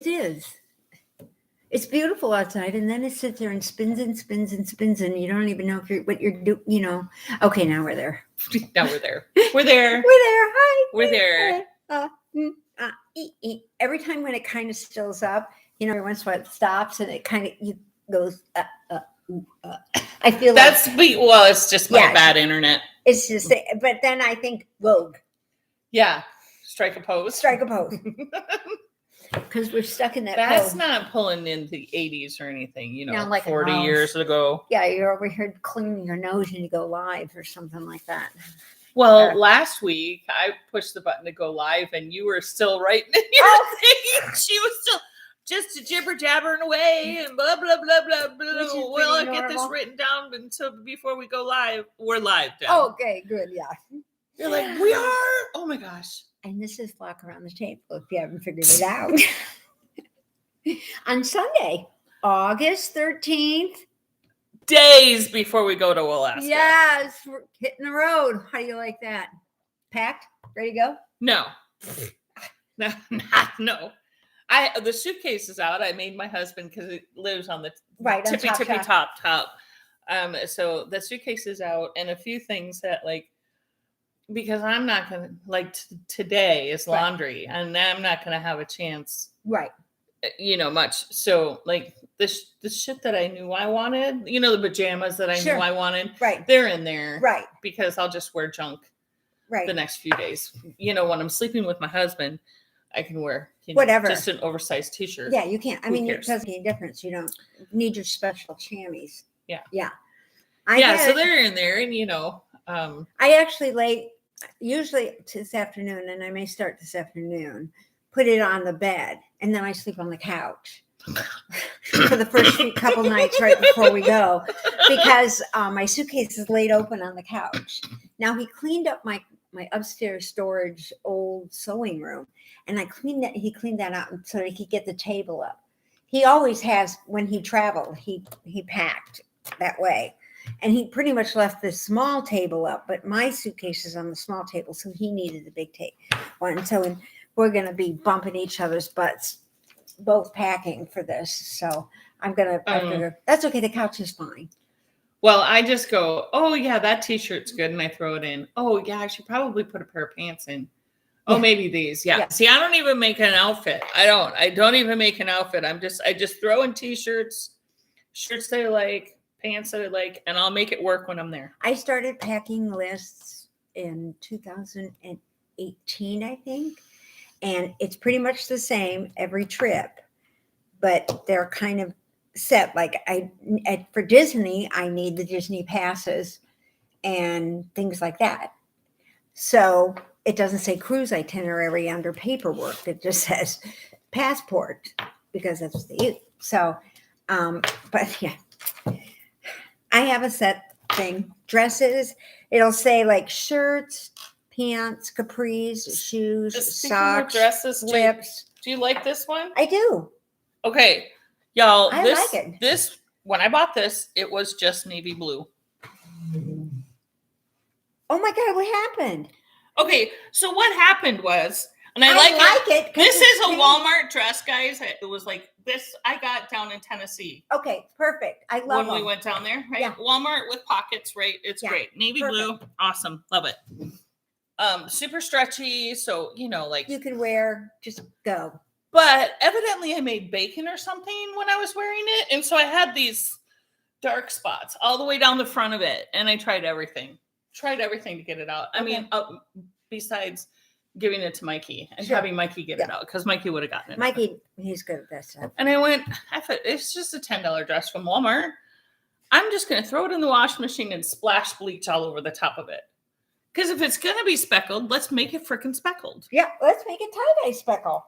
is. It's beautiful outside, and then it sits there and spins and spins and spins, and you don't even know what you're doing. Okay, now we're there. Now we're there. We're there. We're there. Hi. We're there. Every time when it kind of stills up, every once in a while it stops, and it kind of goes. I feel it's just my bad internet. It's just, but then I think Vogue. Yeah, strike a pose. Strike a pose. Because we're stuck in that. That's not pulling in the 80s or anything, like 40 years ago. Yeah, you're over here cleaning your nose and you go live or something like that. Well, last week I pushed the button to go live and you were still writing in your thing. She was still just jibber jabbering away and blah, blah, blah, blah, blah. Well, I'll get this written down until before we go live. We're live now. Okay, good, yeah. You're like, we are? Oh my gosh. And this is Flock Around the Table, if you haven't figured it out. On Sunday, August 13th. Days before we go to Alaska. Yes, we're hitting the road. How do you like that? Packed? Ready to go? No. No. The suitcase is out. I made my husband, because it lives on the tippy top. So the suitcase is out, and a few things that because I'm not going to, today is laundry, and I'm not going to have a chance. Right. Much. So, this shit that I knew I wanted, the pajamas that I knew I wanted. Right. They're in there. Right. Because I'll just wear junk. Right. The next few days. When I'm sleeping with my husband, I can wear whatever. Just an oversized t-shirt. Yeah, you can't. It doesn't make any difference. You don't need your special chamois. Yeah. Yeah. So they're in there, and I actually usually this afternoon, and I may start this afternoon, put it on the bed, and then I sleep on the couch for the first couple nights right before we go, because my suitcase is laid open on the couch. Now he cleaned up my upstairs storage old sewing room, and he cleaned that out so he could get the table up. He always has, when he traveled, he packed that way. And he pretty much left the small table up, but my suitcase is on the small table, so he needed the big one. So we're going to be bumping each other's butts, both packing for this. So I figure that's okay. The couch is fine. Well, I just go, oh yeah, that t-shirt's good, and I throw it in. Oh yeah, I should probably put a pair of pants in. Oh, maybe these. Yeah. See, I don't even make an outfit. I don't even make an outfit. I just throw in t-shirts, shirts that I like, pants that I like, and I'll make it work when I'm there. I started packing lists in 2018, I think. And it's pretty much the same every trip, but they're kind of set. For Disney, I need the Disney passes and things like that. So it doesn't say cruise itinerary under paperwork. It just says passport, because that's what they use. So, but yeah. I have a set thing. Dresses. It'll say shirts, pants, capris, shoes, socks, dresses, lips. Do you like this one? I do. Okay, y'all. I like it. This when I bought this, it was just navy blue. Oh my God! What happened? Okay, so what happened was, and I like it. This is a Walmart dress, guys. It was like this. I got down in Tennessee. Okay, perfect. I love when we went down there. Right, yeah. Walmart with pockets. Right, it's great. Navy blue, awesome, love it. Super stretchy, so you can wear. Just go. But evidently, I made bacon or something when I was wearing it, and so I had these dark spots all the way down the front of it, and I tried everything to get it out. Okay. I mean, besides giving it to Mikey and having Mikey get it out, because Mikey would have gotten it. Mikey, he's good at that stuff. And I went, it's just a $10 dress from Walmart. I'm just going to throw it in the washing machine and splash bleach all over the top of it. Because if it's going to be speckled, let's make it freaking speckled. Yeah, let's make it tie-dye speckle.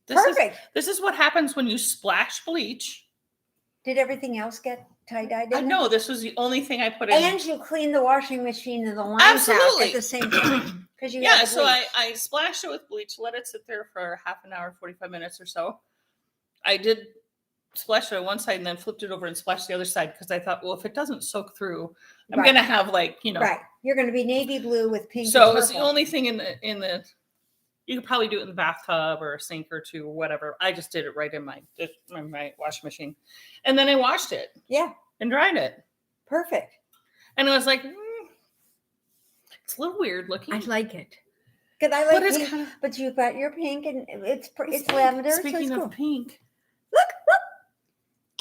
Perfect. This is what happens when you splash bleach. Did everything else get tie-dyed? No, this was the only thing I put in. And you clean the washing machine and the lines out at the same time. So I splashed it with bleach, let it sit there for half an hour, 45 minutes or so. I did splash it on one side and then flipped it over and splashed the other side, because I thought, well, if it doesn't soak through, I'm going to have Right. You're going to be navy blue with pink. So it was the only thing in the You could probably do it in the bathtub or a sink or two or whatever. I just did it right in my washing machine. And then I washed it. Yeah. And dried it. Perfect. And I was like, it's a little weird looking. I like it. Because I like pink, but you've got your pink and it's lavender. Speaking so of pink. Look.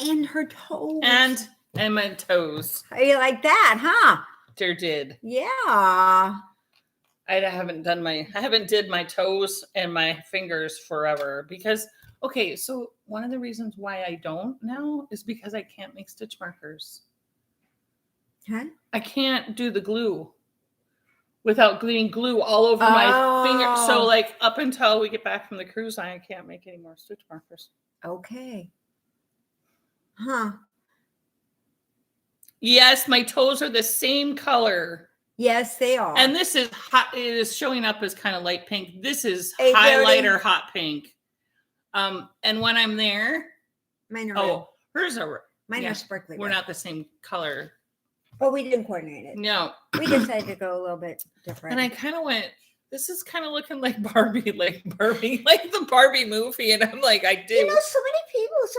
And her toes. And my toes. You like that, huh? Sure did. Yeah. I haven't did my toes and my fingers forever because, okay, so one of the reasons why I don't now is because I can't make stitch markers. Huh? I can't do the glue without getting glue all over my finger. So like up until we get back from the cruise line, I can't make any more stitch markers. Okay. Huh. Yes, my toes are the same color. Yes, they are. And this is hot. It is showing up as kind of light pink. This is highlighter hot pink. And when I'm there, mine are hers are are sparkly. We're not the same color. But we didn't coordinate it. No. We decided to go a little bit different. And I kind of went, this is kind of looking like Barbie, like the Barbie movie. And I'm like, I do. You know, so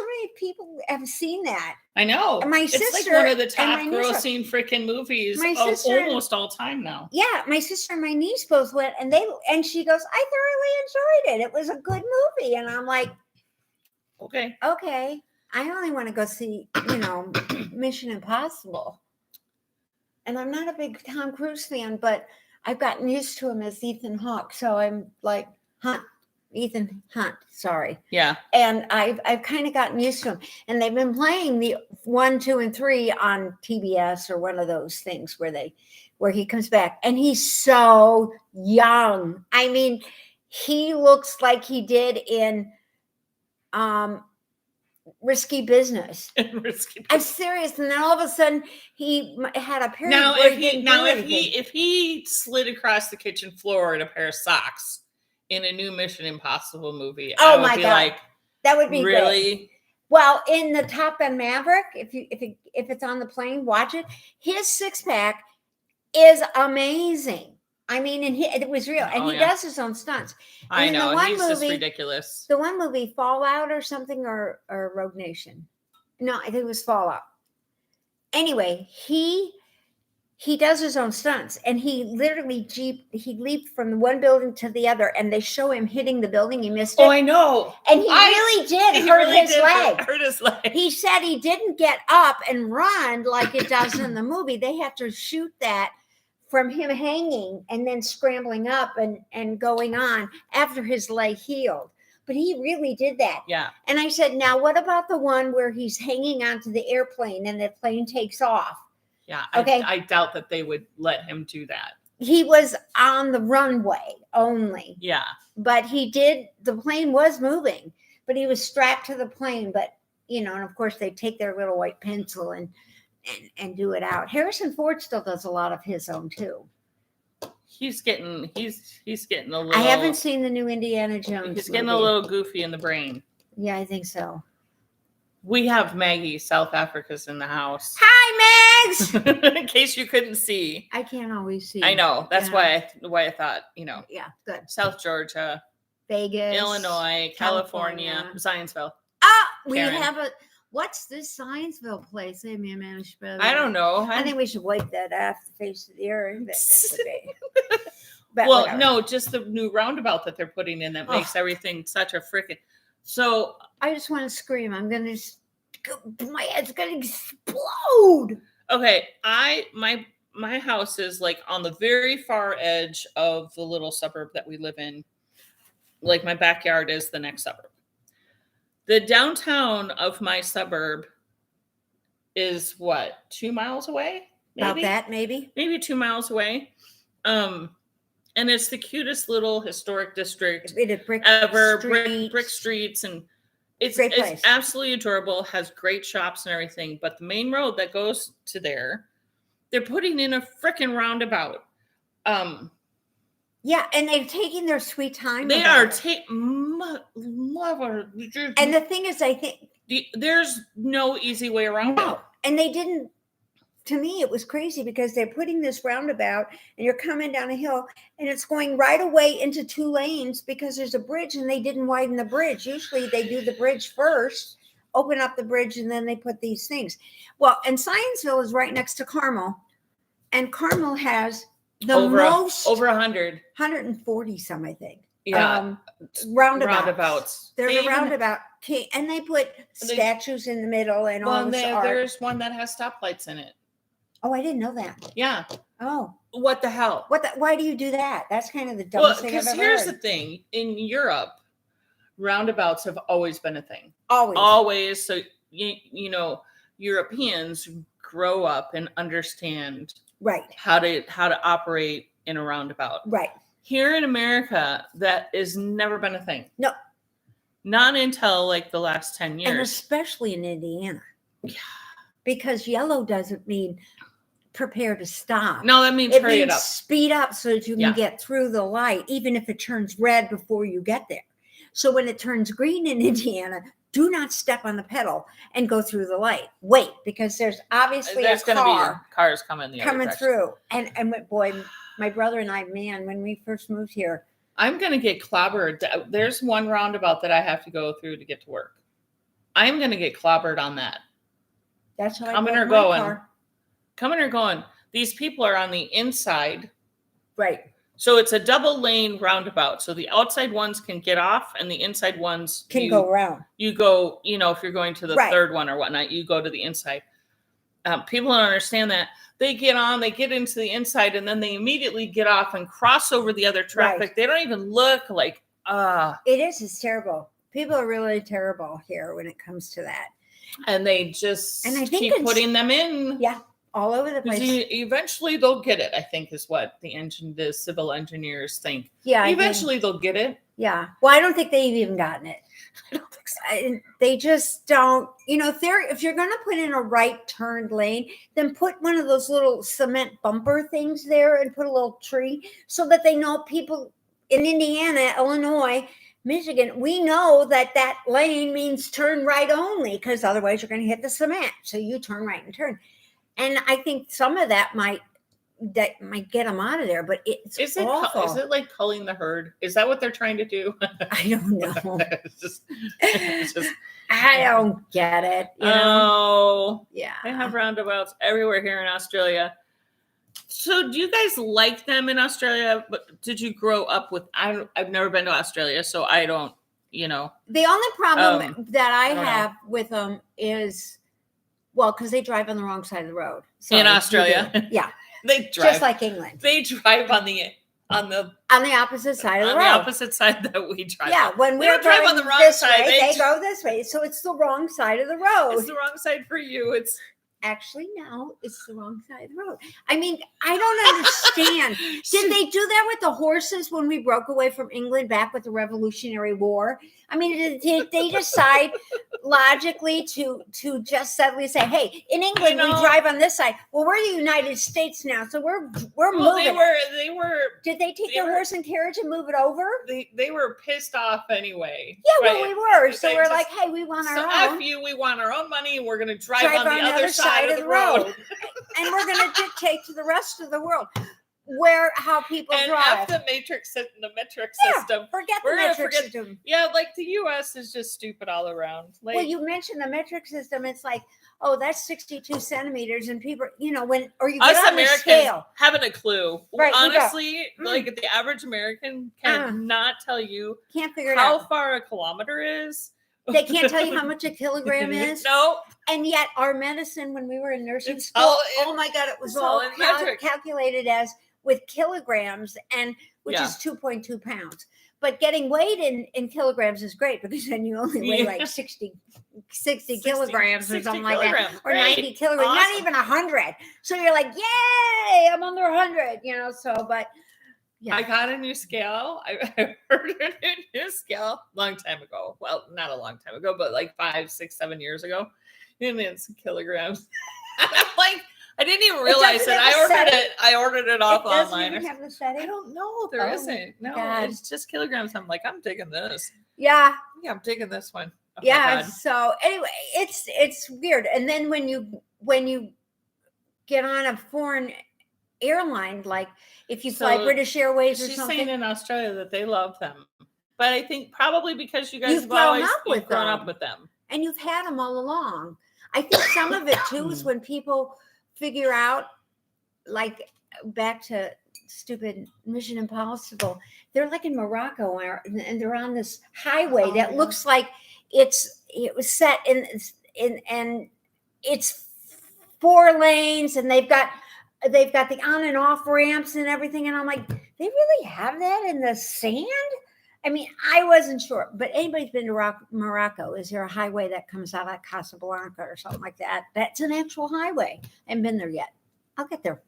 many people have seen that. I know. And my it's sister, like one of the top grossing freaking movies of almost all time now. Yeah, my sister and my niece both went, and she goes, I thoroughly enjoyed it. It was a good movie. And I'm like, okay. I only want to go see, Mission Impossible. And I'm not a big Tom Cruise fan, but I've gotten used to him as Ethan Hawke. So I'm like, Ethan Hunt, sorry. Yeah. And I've kind of gotten used to him. And they've been playing the 1, 2, and 3 on TBS or one of those things where he comes back. And he's so young. I mean, he looks like he did in Risky Business. I'm serious. And then all of a sudden he had a period. Now, if he slid across the kitchen floor in a pair of socks in a new Mission Impossible movie, I would be God. Like, that would be really great. Well, in the Top Gun Maverick, if it's on the plane, watch it. His 6-pack is amazing. I mean, and it was real, and he does his own stunts. And I know he's just ridiculous. The one movie, Fallout or something, or Rogue Nation. No, I think it was Fallout. Anyway, he does his own stunts, and he literally leaped from the one building to the other, and they show him hitting the building. He missed it. Oh, I know. And he really did hurt his leg. His leg. He said he didn't get up and run like it does in the movie. They have to shoot that from him hanging and then scrambling up and going on after his leg healed. But he really did that. Yeah. And I said, now what about the one where he's hanging onto the airplane and the plane takes off? Yeah. Okay. I doubt that they would let him do that. He was on the runway only. Yeah. But the plane was moving, but he was strapped to the plane. But, and of course they take their little white pencil and do it out. Harrison Ford still does a lot of his own too. He's getting a little. I haven't seen the new Indiana Jones. He's getting a little goofy in the brain. Yeah, I think so. We have Maggie, South Africa's in the house. Hi, Mags! In case you couldn't see. I can't always see. I know. That's why I thought, Yeah, good. South Georgia, Vegas, Illinois, California. Zionsville. We have what's this Zionsville place? Hey, man, I don't know. I think we should wipe that off the face of the earth. Well, whatever. No, just the new roundabout that they're putting in that makes everything such a freaking. So I just want to scream. My head's gonna explode. Okay, my house is like on the very far edge of the little suburb that we live in. Like my backyard is the next suburb. The downtown of my suburb is what, 2 miles away? Maybe? About that, maybe 2 miles away. And it's the cutest little historic district ever. Brick streets, and it's absolutely adorable. Has great shops and everything. But the main road that goes to there, they're putting in a freaking roundabout. Yeah, and they're taking their sweet time. They are and the thing is, I think there's no easy way around it. And they didn't to me, it was crazy because they're putting this roundabout and you're coming down a hill and it's going right away into 2 lanes because there's a bridge and they didn't widen the bridge. Usually they do the bridge first, open up the bridge, and then they put these things. Well, and Scienceville is right next to Carmel, and Carmel has the most over 100, 140 some, I think. Yeah, roundabouts. There's a roundabout, and they put statues in the middle and all this art. There's one that has stoplights in it. Oh, I didn't know that. Yeah. Oh, what the hell? Why do you do that? That's kind of the dumbest thing I've ever heard. Because here's the thing: in Europe, roundabouts have always been a thing. Always. So you know, Europeans grow up and understand how to operate in a roundabout. Right. Here in America, that has never been a thing. No. Not until like the last 10 years. And especially in Indiana. Yeah. Because yellow doesn't mean prepare to stop. No, that means hurry it up. Speed up so that you can get through the light, even if it turns red before you get there. So when it turns green in Indiana, do not step on the pedal and go through the light. Wait, because there's obviously a car cars coming through. And boy, my brother and I, man, when we first moved here, I'm going to get clobbered. There's one roundabout that I have to go through to get to work. I'm going to get clobbered on that. That's how coming or going. Coming or going. These people are on the inside. Right. So it's a double lane roundabout. So the outside ones can get off and the inside ones can go around. You go, if you're going to the third one or whatnot, you go to the inside. People don't understand that. They get on, they get into the inside, and then they immediately get off and cross over the other traffic. Right. They don't even look like, It's terrible. People are really terrible here when it comes to that. And they just keep putting them in. Yeah, all over the place. Eventually they'll get it, I think, is what the civil engineers think. Yeah. Eventually they'll get it. Yeah. Well, I don't think they've even gotten it. I don't think so. They just don't, if you're going to put in a right turn lane, then put one of those little cement bumper things there and put a little tree so that they know people in Indiana, Illinois, Michigan, we know that lane means turn right only, because otherwise you're going to hit the cement. So you turn right and turn. And I think some of that might get them out of there, but it's awful. Is it like culling the herd? Is that what they're trying to do? I don't know. I don't get it. Yeah. They have roundabouts everywhere here in Australia. So do you guys like them in Australia? But did you grow up with, I've never been to Australia, so I don't, The only problem that I have with them is, because they drive on the wrong side of the road. So in Australia? Yeah. They drive. Just like England. They drive on the opposite side of the road. On the opposite side that we drive. Yeah, when we're driving on the wrong side, they go this way. So it's the wrong side of the road. It's the wrong side for you. It's actually now it's the wrong side of the road. I mean, I don't understand. Did they do that with the horses when we broke away from England back with the Revolutionary War? I mean, did they decide logically to just suddenly say, "Hey, in England we drive on this side"? Well, we're the United States now, so we're moving. They were. Did they take their horse and carriage and move it over? They were pissed off anyway. Yeah, well, we were. So we're like, "Hey, we want our own." F you, we want our own money, and we're going to drive on the other side of the road. And we're going to dictate to the rest of the world how people drive. F the metric system. Forget the metric system. Yeah, like the U.S. is just stupid all around. Well, you mentioned the metric system. It's like, that's 62 centimeters, and people, or you get us on Americans the scale. Haven't a clue. Right, honestly, like the average American cannot tell you can't figure it how out. far a kilometer is. They can't tell you how much a kilogram is. No. And yet our medicine, when we were in nursing school, oh my God, it was all calculated as with kilograms, which is 2.2 pounds. But getting weighed in kilograms is great, because then you only weigh like 60 kilograms or something like that, or 90 kilograms, not even 100. So you're like, yay, I'm under 100, but yeah. I got a new scale. I ordered a new scale a long time ago. Well, not a long time ago, but like 5, 6, 7 years ago. And it's kilograms. I'm like, I didn't even realize it. I ordered it off online. Doesn't even have the setting? I don't know. There isn't. No, God. It's just kilograms. I'm like, I'm digging this. Yeah. Yeah, I'm digging this one. Oh, yeah. So anyway, it's weird. And then when you get on a foreign airline, like if you fly So, British Airways or She's something. saying in Australia that they love them. But I think probably because you guys You've have grown always up with grown them. up with them. And you've had them all along. I think some of it too is when people figure out, like back to stupid Mission Impossible, they're like in Morocco and they're on this highway that looks like it was set in and it's 4 lanes, and they've got the on and off ramps and everything, and I'm like, they really have that in the sand? I mean, I wasn't sure, but anybody's been to Morocco, is there a highway that comes out of Casablanca or something like that? That's an actual highway. I haven't been there yet. I'll get there,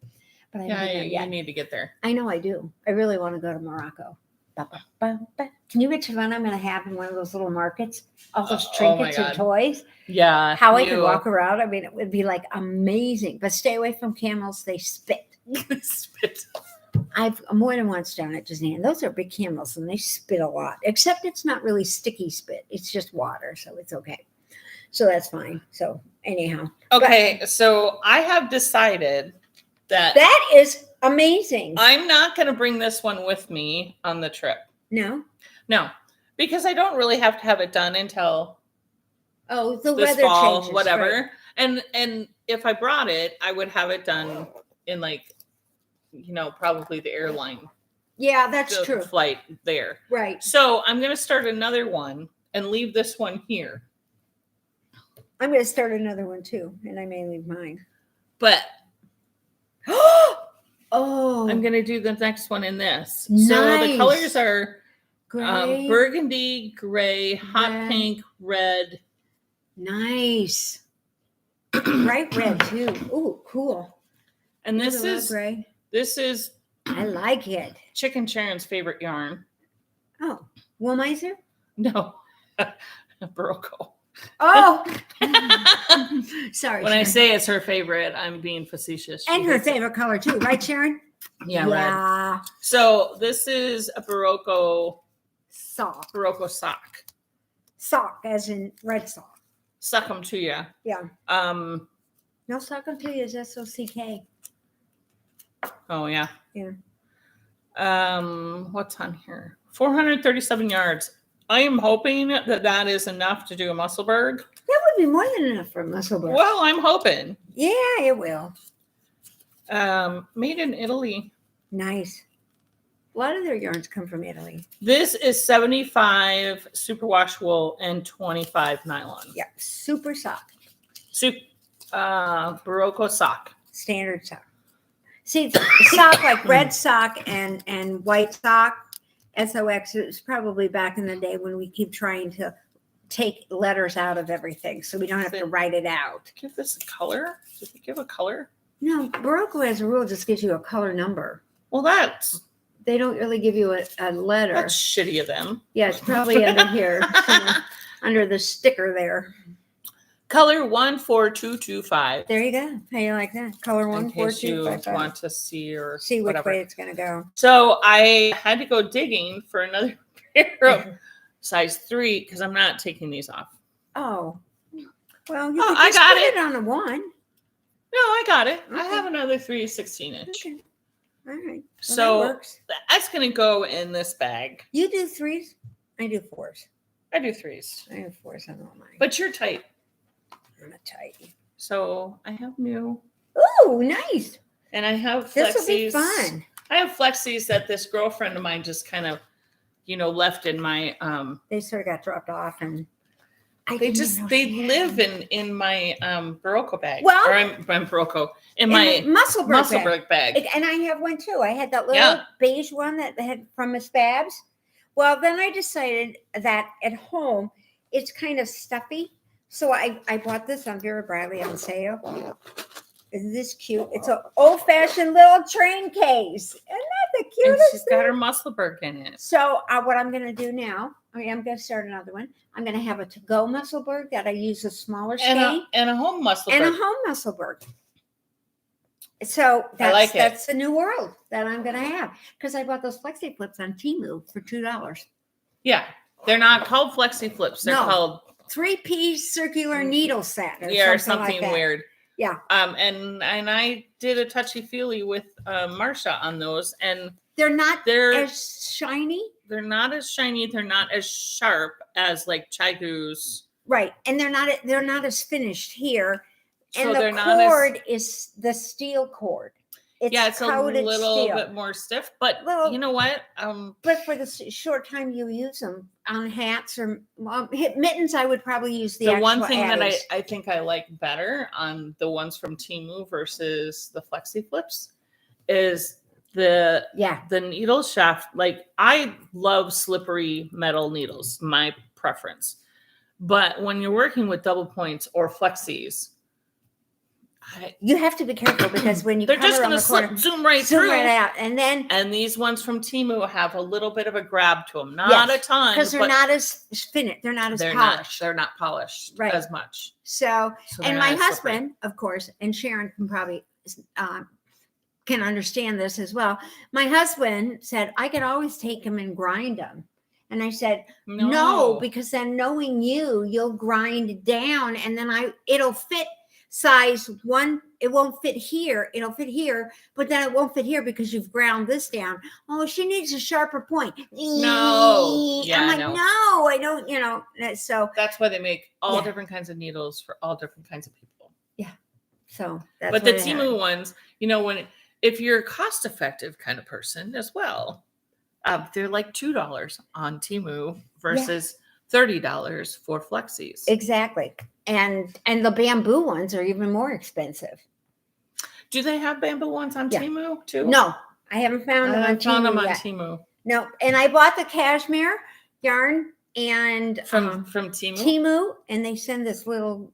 but I haven't been there yet. You need to get there. I know I do. I really want to go to Morocco. Can you picture fun I'm going to have in one of those little markets? All those trinkets and toys. Yeah. How I could walk around. I mean, it would be like amazing. But stay away from camels. They spit. Spit. I've more than once done it, Jazan. Those are big camels and they spit a lot. Except it's not really sticky spit. It's just water, so it's okay. So that's fine. So anyhow. Okay, so I have decided that is amazing. I'm not going to bring this one with me on the trip. No, because I don't really have to have it done until the this weather fall, changes, whatever. right. And if I brought it, I would have it done in probably the airline. Yeah, that's true. Flight there, right? So I'm going to start another one and leave this one here. I'm going to start another one too, and I may leave mine. But oh, I'm going to do the next one in this. Nice. So the colors are gray, burgundy, gray, hot red. pink, red. Nice. Bright red too. Ooh, cool. And this is gray. This is I like it. Chicken Sharon's favorite yarn. Oh, Woolmizer? No, Barocco. Oh, sorry. When Sharon. I say it's her favorite, I'm being facetious. And her favorite color too, right, Sharon? Yeah, red. So this is a Barocco sock. Barocco sock. Sock, as in red sock. Suck them to you. Yeah. No, sock them to you is SOCK. Oh yeah. Yeah. What's on here? 437 yards. I am hoping that is enough to do a Musselburgh. That would be more than enough for a Musselburgh. Well, I'm hoping. Yeah, it will. Made in Italy. Nice. A lot of their yarns come from Italy. This is 75 superwash wool and 25 nylon. Yep. Super sock. Barocco sock. Standard sock. See, sock like red sock and white sock. SOX is probably back in the day when we keep trying to take letters out of everything so we don't have to write it out. Give this a color? Did they give a color? No, Barocco as a rule just gives you a color number. Well, they don't really give you a letter. That's shitty of them. Yeah, it's probably under here, under the sticker there. Color 14225. There you go. How you like that? Color 14255. You want to see which way it's going to go. So I had to go digging for another pair of size 3 because I'm not taking these off. Oh, well, you could I just got put it on a 1. No, I got it. Okay. I have another 3 16-inch. Okay. All right. Well, so that works. that's going to go in this bag. You do 3s? I do 4s. I do 3s. I have 4s on all mine. But you're tight. I'm a tight. So I have new. Ooh, nice. And I have flexies. This will be fun. I have flexies that this girlfriend of mine just kind of, left in my. They sort of got dropped off, and they live in my Barocco bag. Well, or I'm Barocco in my Musselburgh bag. And I have one too. I had that little beige one that had from Miss Babs. Well, then I decided that at home it's kind of stuffy. So I bought this on Vera Bradley on sale. Isn't this cute? It's an old-fashioned little train case. Isn't that the cutest And she's got her Musselburgh in it. So what I'm going to do now, I'm going to start another one. I'm going to have a to-go Musselburgh that I use a smaller skein. And a home Musselburgh. And a home Musselburgh. So that's the new world that I'm going to have. Because I bought those Flexi Flips on Temu for $2. Yeah. They're not called Flexi Flips. They're called 3-piece circular needle set or something like that. weird. Yeah. And I did a touchy-feely with Marsha on those, and They're not they're as shiny. they're not as shiny, they're not as sharp as like Chaigu's. Right. And they're not as finished here. And So the they're not as, cord is the steel cord. it's a coated little steel. bit more stiff, but Little- you know what? But for the short time you use them on hats or mittens, I would probably use the one actual thing that Addies. I think I like better on the ones from Temu versus the Flexi Flips is the needle shaft. Like, I love slippery metal needles, my preference. But when you're working with double points or flexis, you have to be careful because when you they're just going to zoom right through. Right out, and these ones from Temu have a little bit of a grab to them, not a ton, because they're not as finished. They're not as polished. They're not polished as much. So and my husband, of course, and Sharon can probably can understand this as well. My husband said I could always take them and grind them. And I said, no, because then knowing you'll grind it down and then it'll fit size one. It won't fit here. It'll fit here, but then it won't fit here because you've ground this down. Oh, she needs a sharper point. No. Yeah, I'm like, no, I don't, so. That's why they make all different kinds of needles for all different kinds of people. Yeah. So that's but the Temu ones, if you're a cost-effective kind of person as well, they're like $2 on Temu versus $30 for flexis. Exactly. And the bamboo ones are even more expensive. Do they have bamboo ones on Temu too? No, I haven't found them on Temu. No, and I bought the cashmere yarn and from Temu. Temu, and they send this little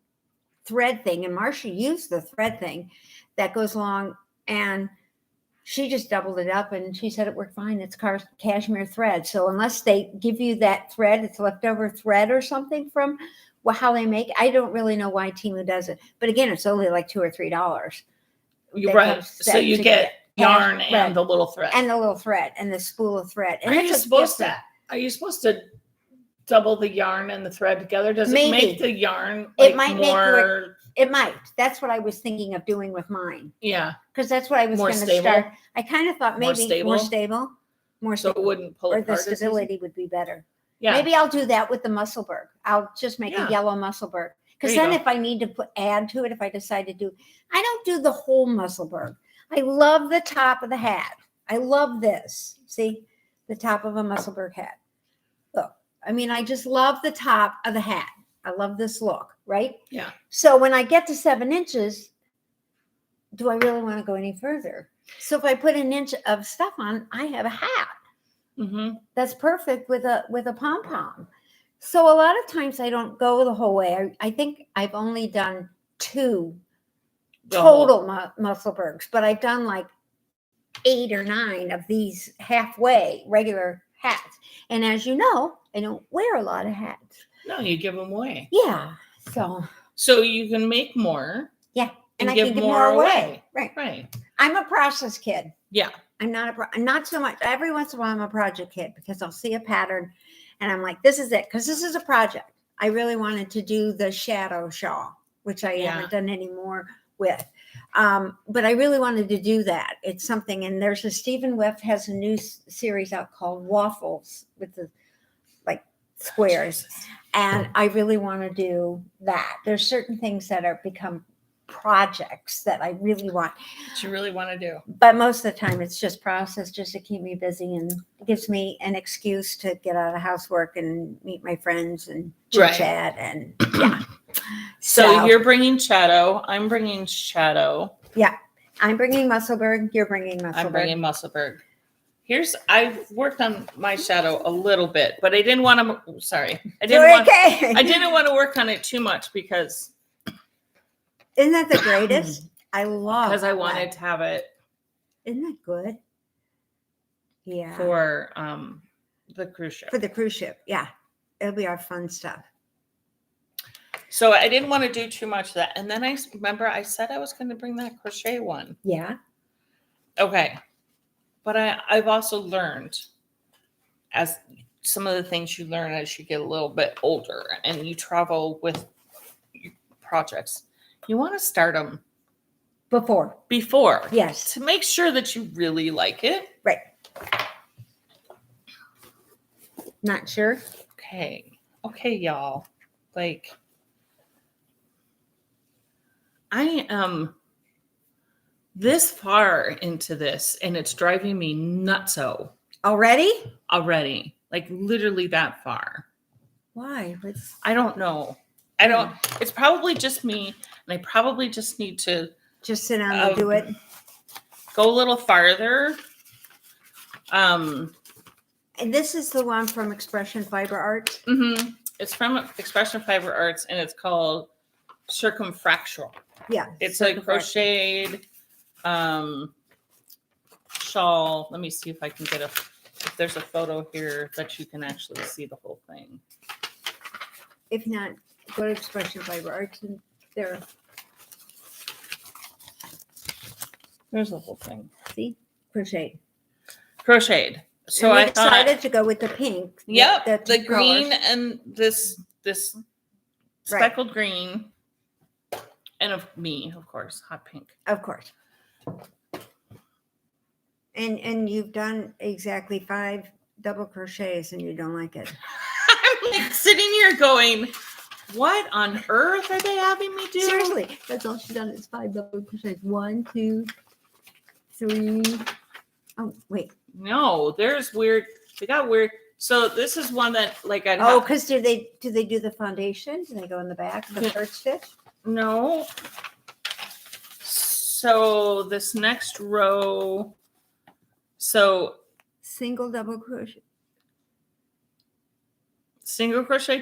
thread thing, and Marsha used the thread thing that goes along, and she just doubled it up and she said it worked fine. It's cashmere thread. So unless they give you that thread, it's leftover thread or something from how they make it. I don't really know why Temu does it. But again, it's only like $2 or $3. You're right. So you get yarn and the little thread. And the little thread and the spool of thread. And Are you supposed to double the yarn and the thread together? Does it make the yarn more... It might. That's what I was thinking of doing with mine. Yeah. Because that's what I was going to start. I kind of thought maybe more stable. So it wouldn't pull apart. Or the stability would be better. Yeah. Maybe I'll do that with the Musselburgh. I'll just make a yellow Musselburgh. Because then if I need to add to it, if I decide to do, I don't do the whole Musselburgh. I love the top of the hat. I love this. See, the top of a Musselburgh hat. Look, I mean, I just love the top of the hat. I love this look, right? Yeah. So when I get to 7 inches, do I really want to go any further? So if I put an inch of stuff on, I have a hat. Mm-hmm. That's perfect with a pom-pom. So a lot of times I don't go the whole way. I think I've only done 2 total Musselburghs, but I've done like 8 or 9 of these halfway regular hats. And as you know, I don't wear a lot of hats. No, you give them away. Yeah. So you can make more. Yeah. And I can give more away. Right. I'm a process kid. Yeah. I'm not so much. Every once in a while, I'm a project kid because I'll see a pattern and I'm like, this is it. Because this is a project. I really wanted to do the shadow shawl, which I haven't done any more with. But I really wanted to do that. It's something. And there's Stephen Weft has a new series out called Waffles with the squares. And I really want to do that. There's certain things that are become projects that I really want. That you really want to do. But most of the time it's just process just to keep me busy and gives me an excuse to get out of housework and meet my friends and chit chat and So you're bringing Shadow. I'm bringing Shadow. Yeah. I'm bringing Musselburgh. You're bringing Musselburgh. I'm bringing Musselburgh. I've worked on my Shadow a little bit, but I didn't want to, I didn't want to work on it too much because. Isn't that the greatest? I love because I wanted to have it. Isn't that good? Yeah. For the cruise ship. For the cruise ship. Yeah. It'll be our fun stuff. So I didn't want to do too much of that. And then I remember I said I was going to bring that crochet one. Yeah. Okay. But I've also learned as some of the things you learn as you get a little bit older and you travel with projects, you want to start them before. Yes. To make sure that you really like it. Right. Not sure. Okay, y'all. Like, I am this far into this and it's driving me nutso. Already. Like literally that far. Why? I don't know. It's probably just me and I probably just need to just sit down and do it. Go a little farther. And this is the one from Expression Fiber Arts. Mm-hmm. It's from Expression Fiber Arts and it's called Circumfractual. Yeah. It's a crocheted shawl. Let me see if I can get if there's a photo here that you can actually see the whole thing. If not, go to Expression Fiber Arts and there's the whole thing. See? Crocheted. So and I decided to go with the pink. Yep. The green and this speckled green. And of me, of course, hot pink. Of course. And you've done exactly 5 double crochets and you don't like it. I'm like sitting here going, what on earth are they having me do? Seriously, that's all she's done is 5 double crochets. 1, 2, 3. Oh, wait. No, there's weird. They got weird. So this is one that like I. Oh, because do they do the foundation? Do they go in the back, the first stitch? No. So this next row. So single double crochet,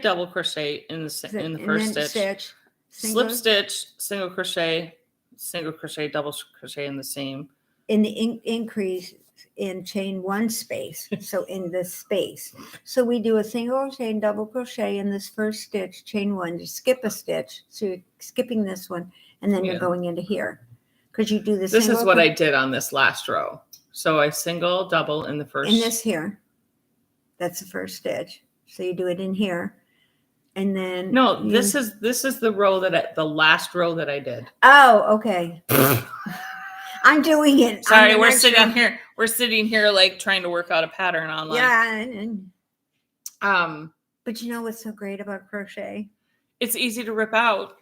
double crochet in the first stitch. Slip stitch, single crochet, double crochet in the same. In the increase in chain 1 space, so in this space. So we do a single crochet and double crochet in this first stitch, chain 1, you skip a stitch, so you're skipping this one, and then you're going into here. Because you do this. This is what I did on this last row. So I single, double in the first. In this here, that's the first stitch. So you do it in here, and then. No, this is the row the last row that I did. Oh, okay. I'm doing it. Sorry, we're sitting here. We're sitting here like trying to work out a pattern online. Yeah. But you know what's so great about crochet? It's easy to rip out.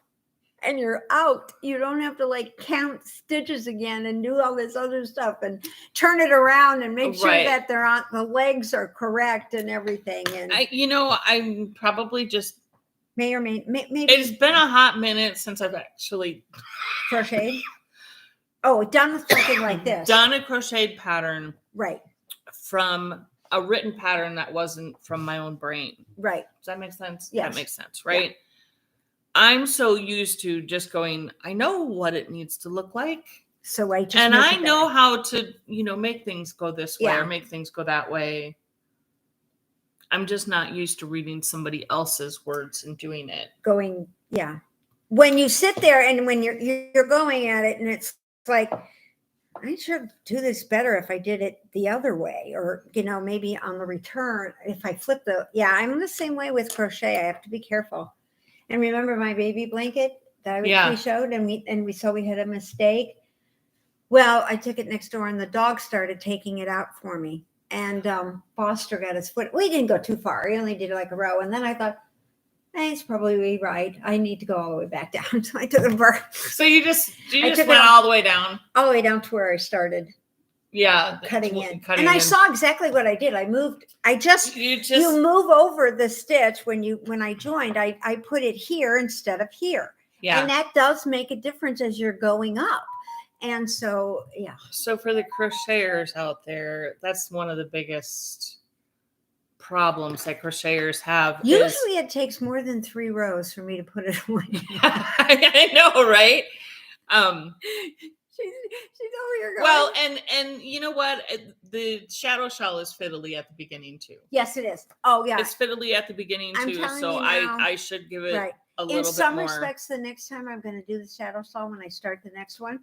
And you're out. You don't have to like count stitches again and do all this other stuff and turn it around and make sure that the legs are correct and everything. And I'm probably just maybe it's been a hot minute since I've actually crocheted. Oh, done something like this. Done a crocheted pattern. Right. From a written pattern that wasn't from my own brain. Right. Does that make sense? Yes. That makes sense, right? Yeah. I'm so used to just going, I know what it needs to look like. So I know how to, make things go this way or make things go that way. I'm just not used to reading somebody else's words and doing it. When you sit there and when you're going at it and it's like, I should do this better if I did it the other way, or maybe on the return if I flip I'm the same way with crochet. I have to be careful. And remember my baby blanket that we showed, and we had a mistake. Well, I took it next door, and the dog started taking it out for me. And Foster got his foot. We didn't go too far. He only did like a row, and then I thought, he's probably right. I need to go all the way back down. So I took it back. So you just went all the way down, to where I started. Yeah, cutting in. I saw exactly what I did. I moved. You move over the stitch when I joined. I put it here instead of here. Yeah, and that does make a difference as you're going up. And so, yeah. So for the crocheters out there, that's one of the biggest problems that crocheters have. Usually, it takes more than 3 rows for me to put it away. I know, right? She's over here going. Well, and you know what? The shadow shawl is fiddly at the beginning too. Yes, it is. Oh, yeah. It's fiddly at the beginning too. So I should give it a little bit more. In some respects, the next time I'm going to do the shadow shawl when I start the next one.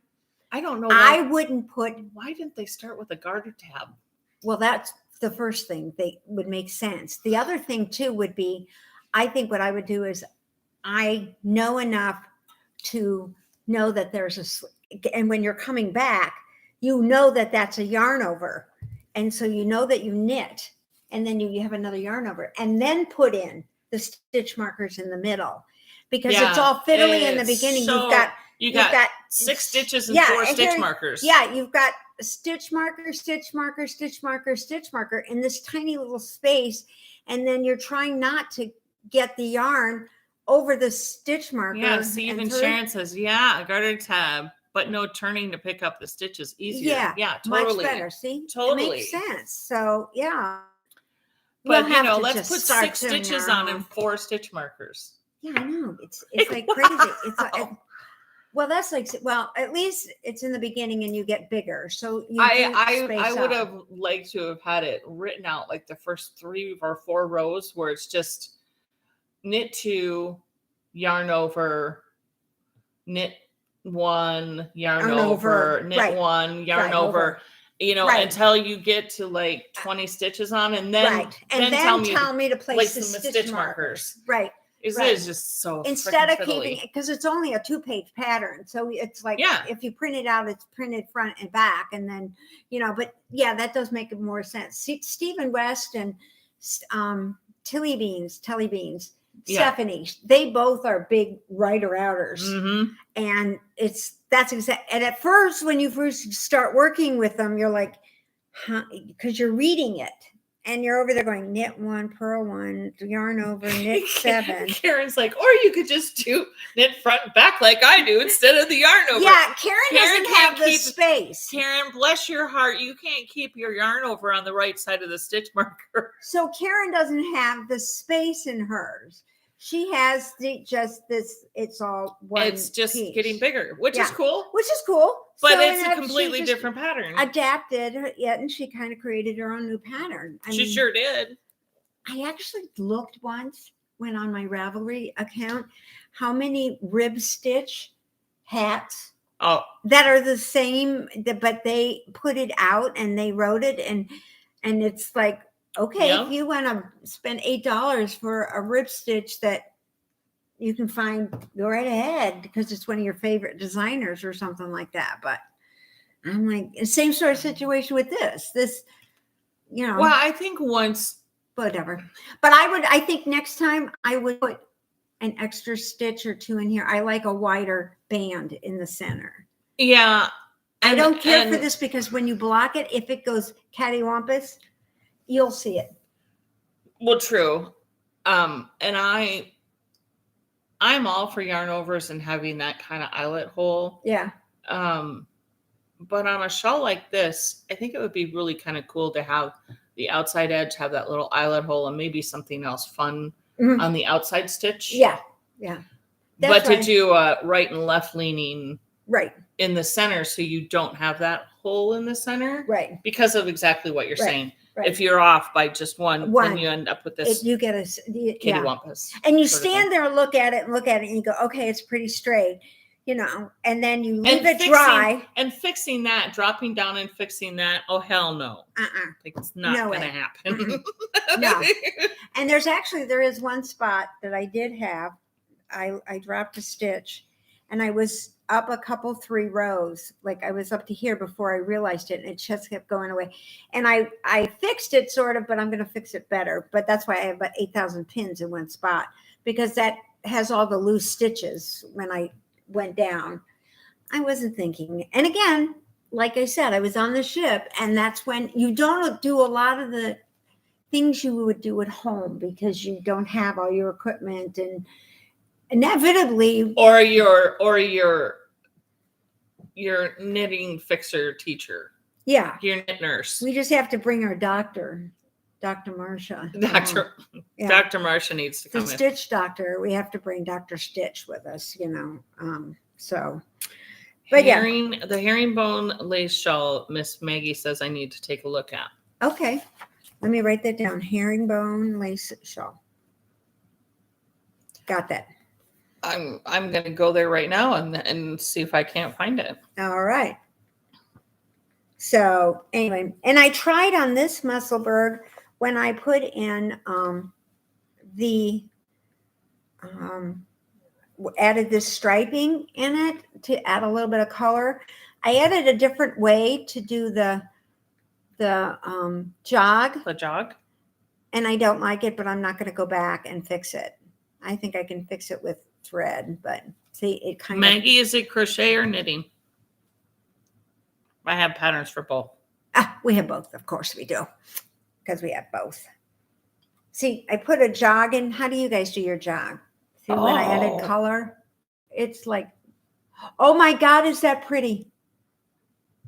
I don't know. I wouldn't put. Why didn't they start with a garter tab? Well, that's the first thing. They would make sense. The other thing too would be, I think what I would do is I know enough to know that there's and when you're coming back, you know that that's a yarn over. And so you know that you knit, and then you have another yarn over, and then put in the stitch markers in the middle, because it's all fiddly in the beginning. So You've got 6 stitches and 4 stitch markers. Yeah, you've got stitch marker, stitch marker, stitch marker, stitch marker in this tiny little space, and then you're trying not to get the yarn over the stitch marker. Yeah, see, even Sharon says, yeah, a garter tab, but no turning to pick up the stitches easier. Yeah, totally. Much better. See, totally. It makes sense. So yeah, but let's put 6 stitches on and 4 stitch markers. Yeah, I know. It's like crazy. Well, that's like, at least it's in the beginning and you get bigger. So I would have liked to have had it written out like the first 3 or 4 rows where it's just knit 2, yarn over, knit 1, yarn over, knit 1, yarn over. Until you get to like 20 stitches on, and then tell me to place the stitch markers. Right. It is just so instead of keeping it, because it's only a 2-page pattern, so it's like if you print it out, it's printed front and back, and then but that does make it more sense. Stephen West and Tilly Beans, Stephanie, they both are big writer outers, and that's exact. And at first, when you first start working with them, you're like, because you're reading it. And you're over there going, knit 1, purl 1, yarn over, knit 7. Karen's like, or you could just do knit front and back like I do instead of the yarn over. Yeah, Karen doesn't have the space. Karen, bless your heart, you can't keep your yarn over on the right side of the stitch marker. So Karen doesn't have the space in hers. She has it's all one It's just piece. Getting bigger, which is cool. But So it's a completely different pattern. Adapted, and she kind of created her own new pattern. She sure did. I actually looked once, went on my Ravelry account, how many rib stitch hats that are the same, but they put it out and they wrote it, and it's like, okay, if you want to spend $8 for a rib stitch that you can find, go right ahead, because it's one of your favorite designers or something like that. But I'm like, same sort of situation with this, Well, I think once, whatever. But I think next time I would put an extra stitch or 2 in here. I like a wider band in the center. Yeah. I don't care for this, because when you block it, if it goes cattywampus, you'll see it. Well, true. And I'm all for yarn overs and having that kind of eyelet hole. Yeah. But on a shawl like this, I think it would be really kind of cool to have the outside edge have that little eyelet hole, and maybe something else fun on the outside stitch. Yeah. But to do a right and left leaning in the center, so you don't have that hole in the center. Right. Because of exactly what you're saying. Right. If you're off by just one, then you end up with this. You get kittywampus. And you stand there and look at it, and you go, okay, it's pretty straight, and then you leave it dry. And fixing that, dropping down and fixing that, oh, hell no. It's not going to happen. No. And there is one spot that I did have. I dropped a stitch, and I was up a couple 3 rows, like I was up to here before I realized it, and it just kept going away. And I fixed it sort of, but I'm going to fix it better. But that's why I have about 8,000 pins in one spot, because that has all the loose stitches. When I went down, I wasn't thinking. And again, like I said, I was on the ship, and that's when you don't do a lot of the things you would do at home, because you don't have all your equipment, and inevitably, or your knitting fixer teacher, your knit nurse. We just have to bring our doctor, Dr. Marcia. Dr. Marcia needs to come. The stitch doctor. We have to bring Dr. Stitch with us, So, but the herringbone lace shawl, Miss Maggie says I need to take a look at. Okay, let me write that down. Herringbone lace shawl. Got that. I'm going to go there right now and see if I can't find it. All right. So anyway, and I tried on this Musselburgh when I put in added this striping in it to add a little bit of color. I added a different way to do the jog. The jog? And I don't like it, but I'm not going to go back and fix it. I think I can fix it with thread, but see, it kind of. Maggie, is it crochet or knitting? I have patterns for both. We have both. Of course we do, because we have both. See, I put a jog in. How do you guys do your jog? See, when I added color, it's like, oh my God, is that pretty?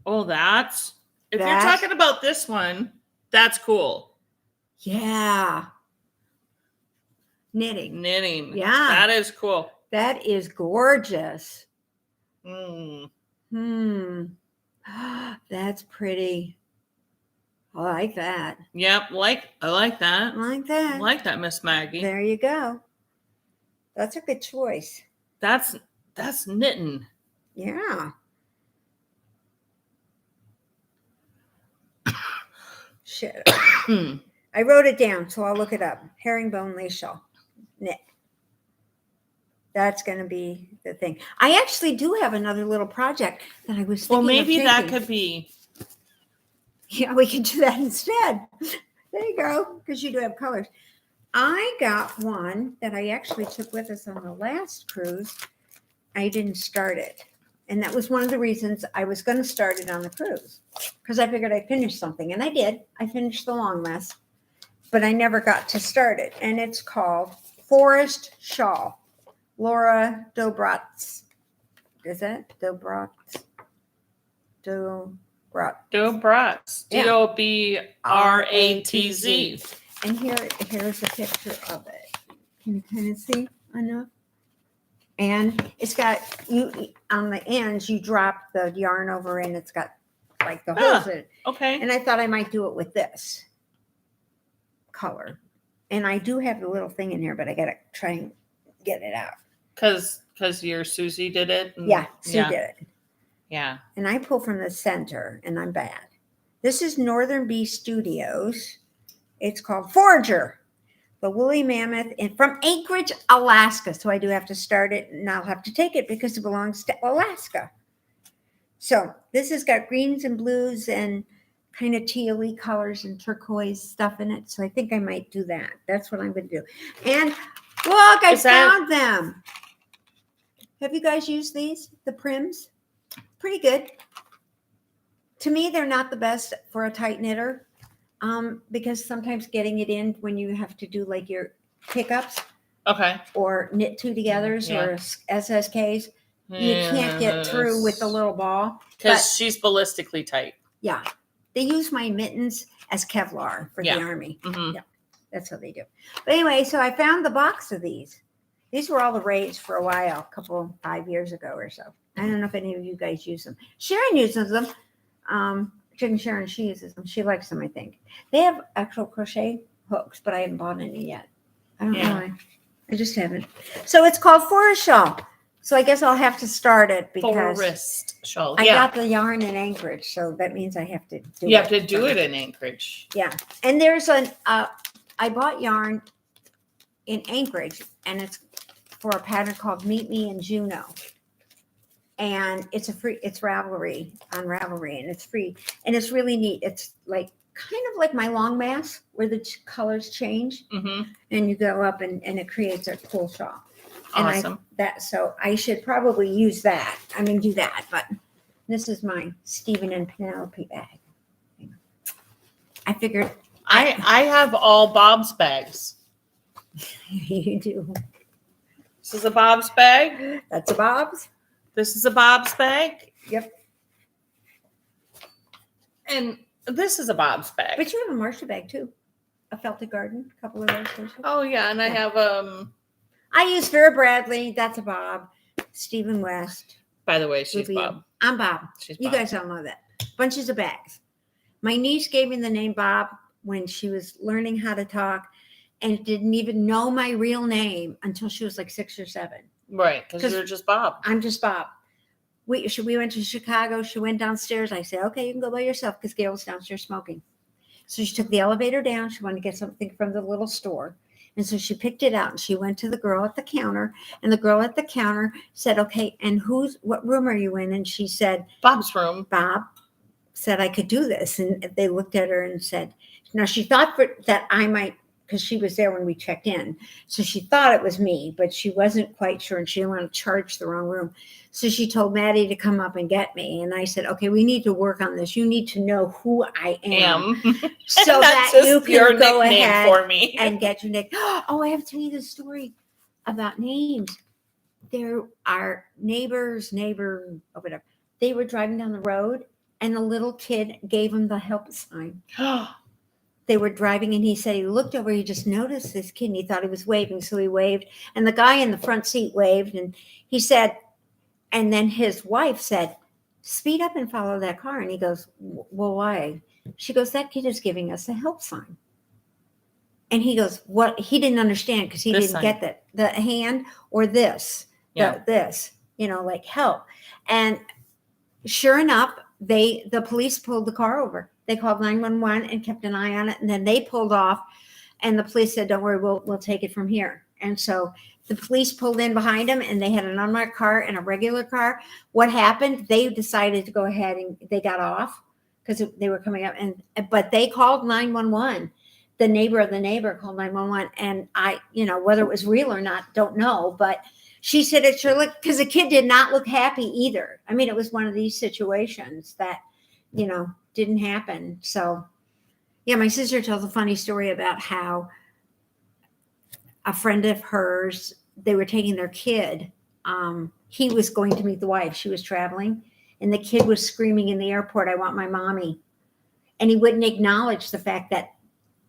Oh, if you're talking about this one, that's cool. Yeah. Knitting. Yeah. That is cool. That is gorgeous. That's pretty. I like that. Yep. I like that. I like that, Miss Maggie. There you go. That's a good choice. That's knitting. Yeah. Shit. I wrote it down, so I'll look it up. Herringbone lace shawl. Knit. That's going to be the thing. I actually do have another little project that I was thinking Well, maybe of that taking. could be. Yeah, we can do that instead. There you go, because you do have colors. I got one that I actually took with us on the last cruise. I didn't start it. And that was one of the reasons I was going to start it on the cruise, because I figured I'd finish something. And I did. I finished the long mess, but I never got to start it. And it's called Forest Shawl. Laura Dobrotz. Is that Dobrotz? Dobrotz. D-O-B-R-A-T-Z. And here's a picture of it. Can you kind of see enough? And it's got, you on the ends, you drop the yarn over and it's got like the holes in it. Okay. And I thought I might do it with this color. And I do have the little thing in here, but I got to try and get it out. Because your Susie did it? Yeah, Sue did it. Yeah. And I pull from the center, and I'm bad. This is Northern Bee Studios. It's called Forager, the woolly mammoth, and from Anchorage, Alaska. So I do have to start it, and I'll have to take it because it belongs to Alaska. So this has got greens and blues and kind of teal-y colors and turquoise stuff in it. So I think I might do that. That's what I'm going to do. And look, I found them. Have you guys used these? The Prims? Pretty good. To me, they're not the best for a tight knitter because sometimes getting it in when you have to do like your pickups or knit two togethers or SSKs, you can't get through with the little ball. Because she's ballistically tight. Yeah. They use my mittens as Kevlar for the Army. Mm-hmm. Yeah, that's what they do. But anyway, so I found the box of these. These were all the rage for a while, 5 years ago or so. I don't know if any of you guys use them. Sharon uses them. Sharon, she uses them. She likes them, I think. They have actual crochet hooks, but I haven't bought any yet. I don't know why. I just haven't. So it's called Forest Shawl. So I guess I'll have to start it because Forest Shawl. I got the yarn in Anchorage, so that means I have to do it. You have to do it in Anchorage. Yeah. And there's I bought yarn in Anchorage, and it's for a pattern called Meet Me in Juneau. And it's Ravelry on Ravelry, and it's free. And it's really neat. It's like kind of like my long mass where the colors change. Mm-hmm. And you go up and it creates a cool shawl. Awesome. So I should probably use that. I mean, do that. But this is my Stephen and Penelope bag. I figured. I have all Bob's bags. You do. This is a Bob's bag. That's a Bob's. This is a Bob's bag. Yep. And this is a Bob's bag. But you have a Marcia bag too. A Felted Garden. A couple of those. Oh yeah, and I have I use Vera Bradley. That's a Bob. Stephen West. By the way, she's Bob. I'm Bob. She's you Bob. guys all know that. Bunches of bags. My niece gave me the name Bob when she was learning how to talk and didn't even know my real name until she was like 6 or 7. Right, because you're just Bob. I'm just Bob. We went to Chicago. She went downstairs. I said, okay, you can go by yourself because Gail was downstairs smoking. So she took the elevator down. She wanted to get something from the little store. And so she picked it out and she went to the girl at the counter, and the girl at the counter said, okay, and what room are you in? And she said, Bob's room. Bob said I could do this. And they looked at her and said, now she thought that I might, because she was there when we checked in. So she thought it was me, but she wasn't quite sure, and she didn't want to charge the wrong room. So she told Maddie to come up and get me. And I said, okay, we need to work on this. You need to know who I am. So that you can go ahead for me. and get your nickname. Oh, I have to tell you the story about names. There are neighbor, or whatever. They were driving down the road, and the little kid gave him the help sign. They were driving, and he said he looked over, he just noticed this kid, and he thought he was waving, so he waved. And the guy in the front seat waved, and he said, and then his wife said, speed up and follow that car. And he goes, well, why? She goes, that kid is giving us a help sign. And he goes, what? He didn't understand because he didn't get that. The hand or this, this, like help. And sure enough, the police pulled the car over. They called 911 and kept an eye on it. And then they pulled off, and the police said, don't worry, we'll take it from here. And so the police pulled in behind them, and they had an unmarked car and a regular car. What happened? They decided to go ahead, and they got off because they were coming up. But they called 911. The neighbor of the neighbor called 911. And I, whether it was real or not, don't know. But she said it sure looked, because the kid did not look happy either. I mean, it was one of these situations that, didn't happen. So, yeah, my sister tells a funny story about how a friend of hers, they were taking their kid. He was going to meet the wife. She was traveling, and the kid was screaming in the airport, I want my mommy. And he wouldn't acknowledge the fact that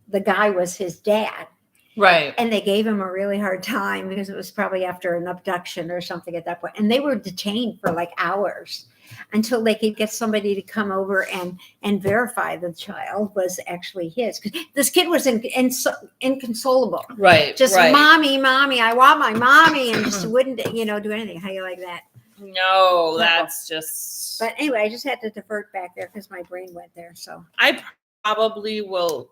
the guy was his dad. Right. And they gave him a really hard time because it was probably after an abduction or something at that point. And they were detained for like hours until they could get somebody to come over and verify the child was actually his. Because this kid was inconsolable. Right. Just mommy, I want my mommy, and just wouldn't, do anything. How you like that? No, that's just. But anyway, I just had to divert back there because my brain went there. So I probably will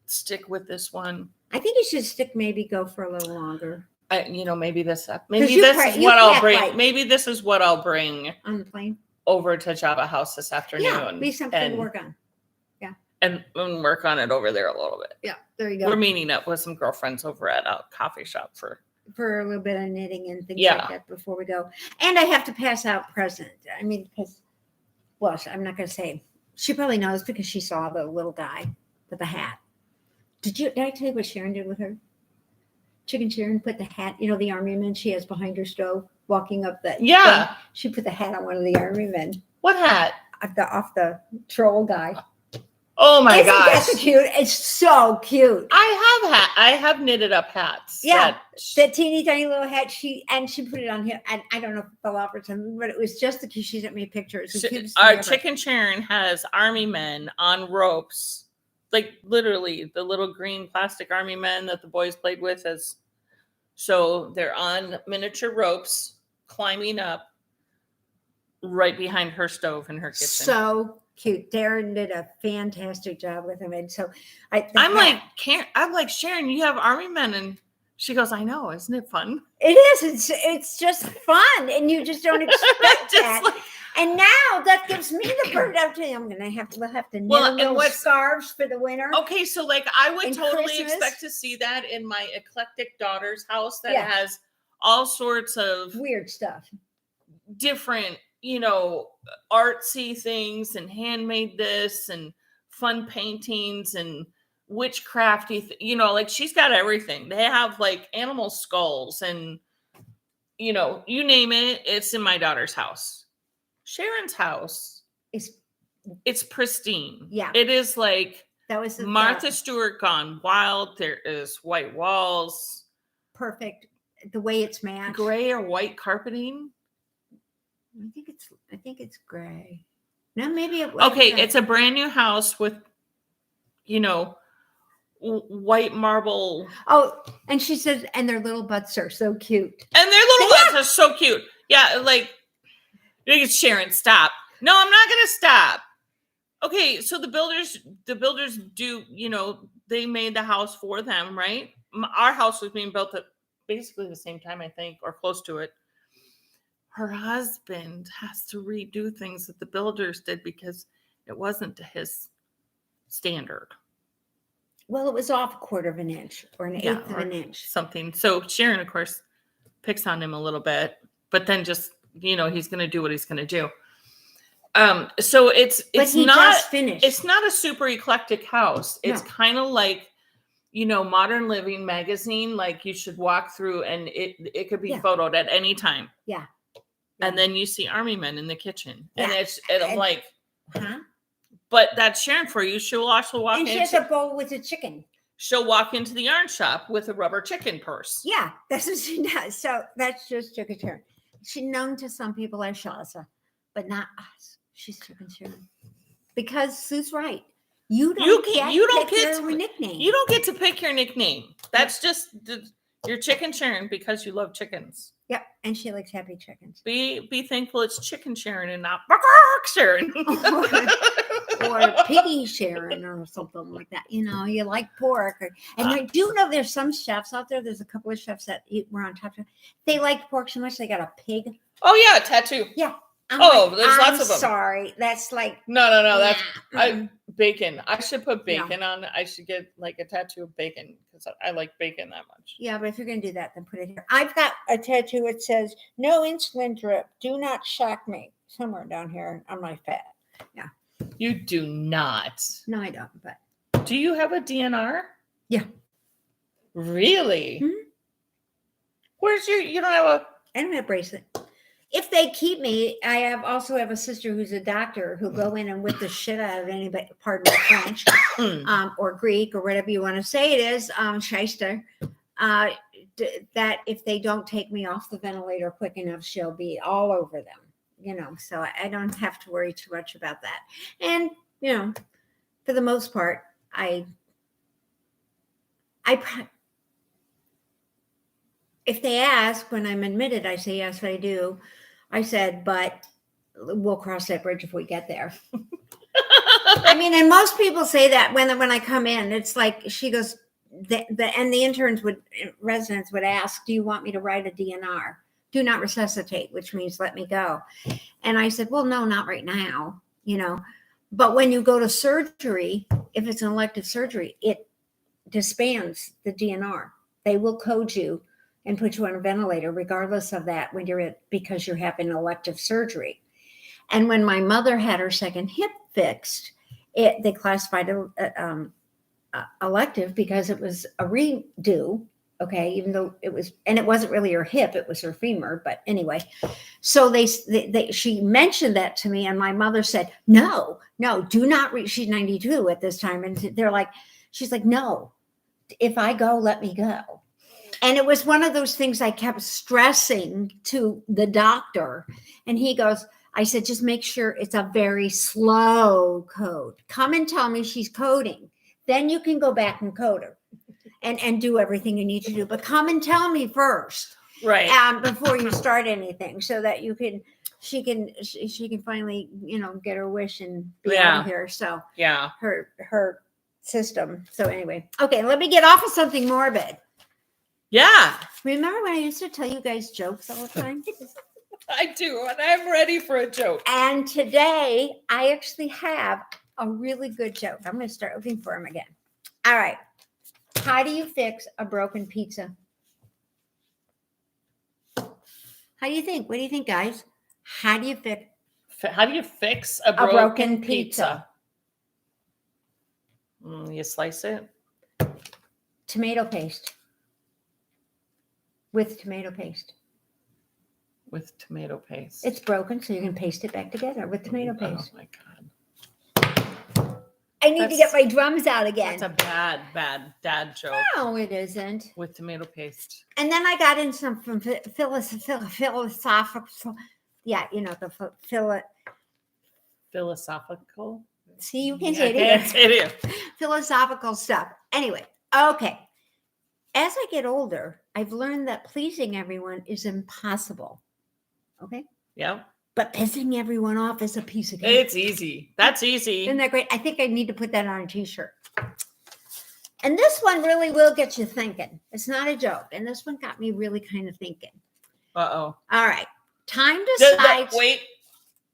stick with this one. I think you should maybe go for a little longer. Maybe this is what I'll bring. Right. Maybe this is what I'll bring on the plane over to Java House this afternoon. Yeah, be something to work on. Yeah, and work on it over there a little bit. Yeah, there you go. We're meeting up with some girlfriends over at a coffee shop for a little bit of knitting and things like that before we go. And I have to pass out present. I mean, because I'm not going to say. She probably knows because she saw the little guy with the hat. Did I tell you what Sharon did with her? Chicken Sharon put the hat, the army men she has behind her stove, walking up that. Yeah. Thing. She put the hat on one of the army men. What hat? Off the troll guy. Oh my gosh. That's cute. It's so cute. I have knitted up hats. Yeah. That teeny tiny little hat. She put it on here. And I don't know if it fell off or something, but it was just the cute. She sent me a picture. It's the cutest thing ever. Chicken Sharon has army men on ropes. Like literally the little green plastic army men that the boys played with so they're on miniature ropes climbing up right behind her stove in her kitchen. So cute. Darren did a fantastic job with him. And so I'm like, Sharon, you have army men. And she goes, I know. Isn't it fun? It is. It's just fun. And you just don't expect that. And now that gives me the bird out to him. We'll have to knit little scarves for the winter. Okay, so I would totally expect to see that in my eclectic daughter's house that has all sorts of weird stuff, different, artsy things and handmade this and fun paintings and witchcrafty, she's got everything. They have animal skulls and, you name it, it's in my daughter's house. Sharon's house it's pristine. Yeah. It is that was Martha Stewart gone wild. There is white walls. Perfect. The way it's matched. Gray or white carpeting. I think it's gray. No, maybe it was. Okay, it's a brand new house with, white marble. Oh, and she says, and their little butts are so cute. And their little butts are so cute. Yeah, Sharon, stop. No, I'm not going to stop. Okay, so the builders do, they made the house for them, right? our house was being built at basically the same time, I think, or close to it. Her husband has to redo things that the builders did because it wasn't to his standard. Well, it was off a quarter of an inch or an eighth of an inch. Something. So Sharon, of course, picks on him a little bit, but then just, he's going to do what he's going to do. So it's not finished. It's not a super eclectic house. It's kind of like, Modern Living magazine. Like you should walk through and it could be photoed at any time. Yeah. And then you see army men in the kitchen. And I'm like, huh? But that's Sharon for you. She'll also walk and she has a bowl with a chicken. She'll walk into the yarn shop with a rubber chicken purse. Yeah, that's what she does. So that's just chicken Sharon. She's known to some people as Shaza, but not us. She's chicken Sharon. Because Sue's right. You don't get your nickname. You don't get to pick your nickname. That's just you're chicken Sharon because you love chickens. Yep, and she likes happy chickens. Be thankful it's chicken Sharon and not Sharon. or piggy Sharon or something like that. You like pork. And I do know there's some chefs out there. There's a couple of chefs that were on top of it. They like pork so much they got a pig. Oh, yeah, a tattoo. Yeah. There's lots of them. Sorry. That's like. No. That's bacon. I should put bacon on. I should get like a tattoo of bacon because I like bacon that much. Yeah, but if you're going to do that, then put it here. I've got a tattoo. It says, "No insulin drip. Do not shock me." Somewhere down here on my fat. Yeah. You do not. No, I don't. But do you have a DNR? Yeah. Really? Mm-hmm. Where's you don't have a? I don't have a bracelet. If they keep me, I also have a sister who's a doctor who'll go in and whip the shit out of anybody, pardon my French, or Greek or whatever you want to say it is, shyster, that if they don't take me off the ventilator quick enough, she'll be all over them, so I don't have to worry too much about that. And, for the most part, if they ask when I'm admitted, I say, yes, I do. I said, but we'll cross that bridge if we get there. And most people say that when I come in, it's like, she goes, and the residents would ask, do you want me to write a DNR? Do not resuscitate, which means let me go. And I said, well, no, not right now, but when you go to surgery, if it's an elective surgery, it disbands the DNR. They will code you and put you on a ventilator, regardless of that, because you're having elective surgery. And when my mother had her second hip fixed, they classified elective because it was a redo. Okay, even though it wasn't really her hip, it was her femur. But anyway, so she mentioned that to me, and my mother said, "No, do not." She's 92 at this time, and she's like, "No, if I go, let me go." And it was one of those things I kept stressing to the doctor. And he goes, I said, just make sure it's a very slow code. Come and tell me she's coding. Then you can go back and code her and do everything you need to do. But come and tell me first. Right. Before you start anything so that she can finally, get her wish and be out of here. So yeah, her system. So anyway, okay, let me get off of something morbid. Yeah. Remember when I used to tell you guys jokes all the time? I do, and I'm ready for a joke. And today, I actually have a really good joke. I'm going to start looking for them again. All right. How do you fix a broken pizza? How do you think? What do you think, guys? How do you fix a broken pizza? You slice it? Tomato paste. With tomato paste. With tomato paste. It's broken, so you can paste it back together with tomato paste. Oh my God. I need to get my drums out again. That's a bad dad joke. No, it isn't. With tomato paste. And then I got in some from philosophical. Yeah, Philosophical. See, you can't say it either. Philosophical stuff. Anyway, okay. As I get older, I've learned that pleasing everyone is impossible. Okay? Yeah. But pissing everyone off is a piece of cake. It's easy. That's easy. Isn't that great? I think I need to put that on a t-shirt. And this one really will get you thinking. It's not a joke. And this one got me really kind of thinking. Uh-oh. All right. Time decides. Wait.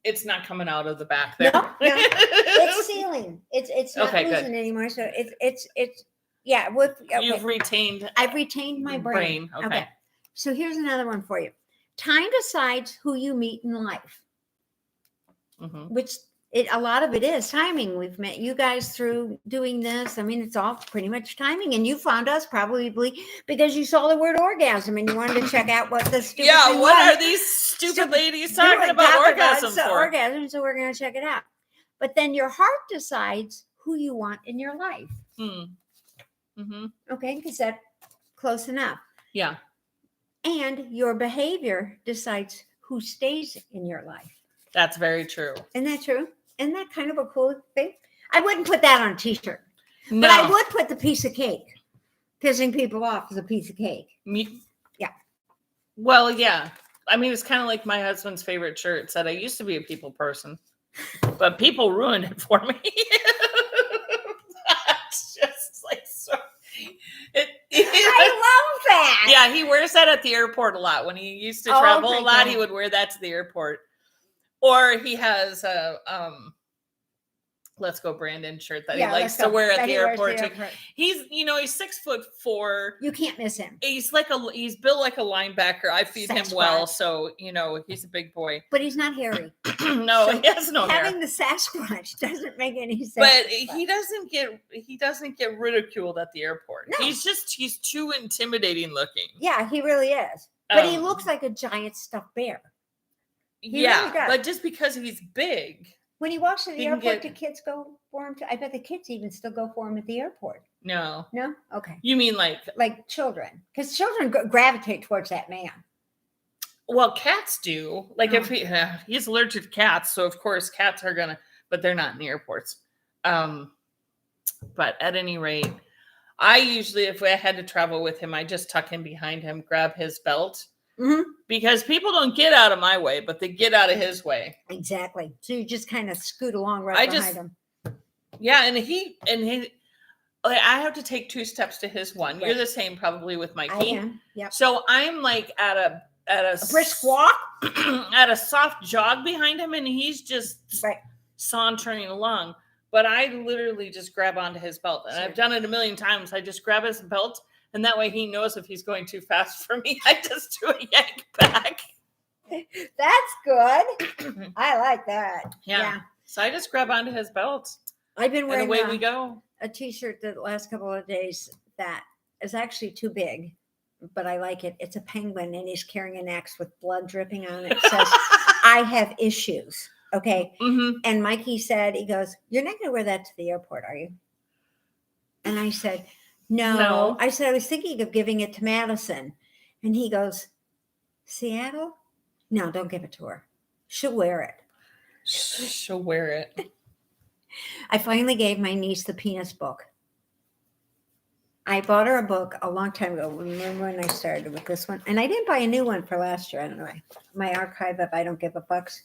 It's not coming out of the back there. No. It's sealing. It's not Okay, losing good. anymore. So it's yeah. Okay. You've retained. I've retained my brain. Okay. So here's another one for you. Time decides who you meet in life, which a lot of it is timing. We've met you guys through doing this. I mean, it's all pretty much timing. And you found us probably because you saw the word orgasm and you wanted to check out what the stupid thing what was. are these stupid ladies talking about orgasm for? Orgasm, so we're going to check it out. But then your heart decides who you want in your life. Okay, because that's close enough. Yeah. And your behavior decides who stays in your life. That's very true. Isn't that true? Isn't that kind of a cool thing? I wouldn't put that on a t-shirt. No. But I would put the piece of cake. Pissing people off is a piece of cake. Yeah. Well, yeah. I mean, it's kind of like my husband's favorite shirt said, I used to be a people person, but people ruined it for me. That's just like so. I love that. Yeah, he wears that at the airport a lot. When he used to travel a lot, he would wear that to the airport. Or he has a Let's Go Brandon shirt that he likes to wear at the airport. He's 6'4". You can't miss him. He's built like a linebacker. I feed him well, so he's a big boy. But he's not hairy. No, so he has no hair. Having the Sasquatch doesn't make any sense. But he doesn't get ridiculed at the airport. No. He's too intimidating looking. Yeah, he really is. But he looks like a giant stuffed bear. He really does. But just because he's big. When he walks to the airport, do kids go for him? I bet the kids even still go for him at the airport. No. No? Okay. You mean like children? Because children gravitate towards that man. Well, cats do. Like if he's allergic to cats, so of course cats are gonna, but they're not in the airports. But at any rate, I usually, if I had to travel with him, I just tuck in behind him, grab his belt. Because people don't get out of my way, but they get out of his way. Exactly. So you just kind of scoot along behind him. Yeah, and he I have to take 2 steps to his one. Right. You're the same probably with Mikey. I am. Yep. So I'm like at a brisk walk, at a soft jog behind him, and he's just sauntering along. But I literally just grab onto his belt, and I've done it a million times. I just grab his belt. And that way he knows if he's going too fast for me, I just do a yank back. That's good. I like that. Yeah. So I just grab onto his belt. I've been wearing and away we go. A t-shirt the last couple of days that is actually too big, but I like it. It's a penguin and he's carrying an axe with blood dripping on it. It says, I have issues. Okay. And Mikey said, he goes, you're not going to wear that to the airport, are you? And I said, No. I said, I was thinking of giving it to Madison. And he goes, Seattle? No, don't give it to her. She'll wear it. She'll wear it. I finally gave my niece the penis book. I bought her a book a long time ago. Remember when I started with this one? And I didn't buy a new one for last year. I don't know. My archive of I Don't Give a Fucks,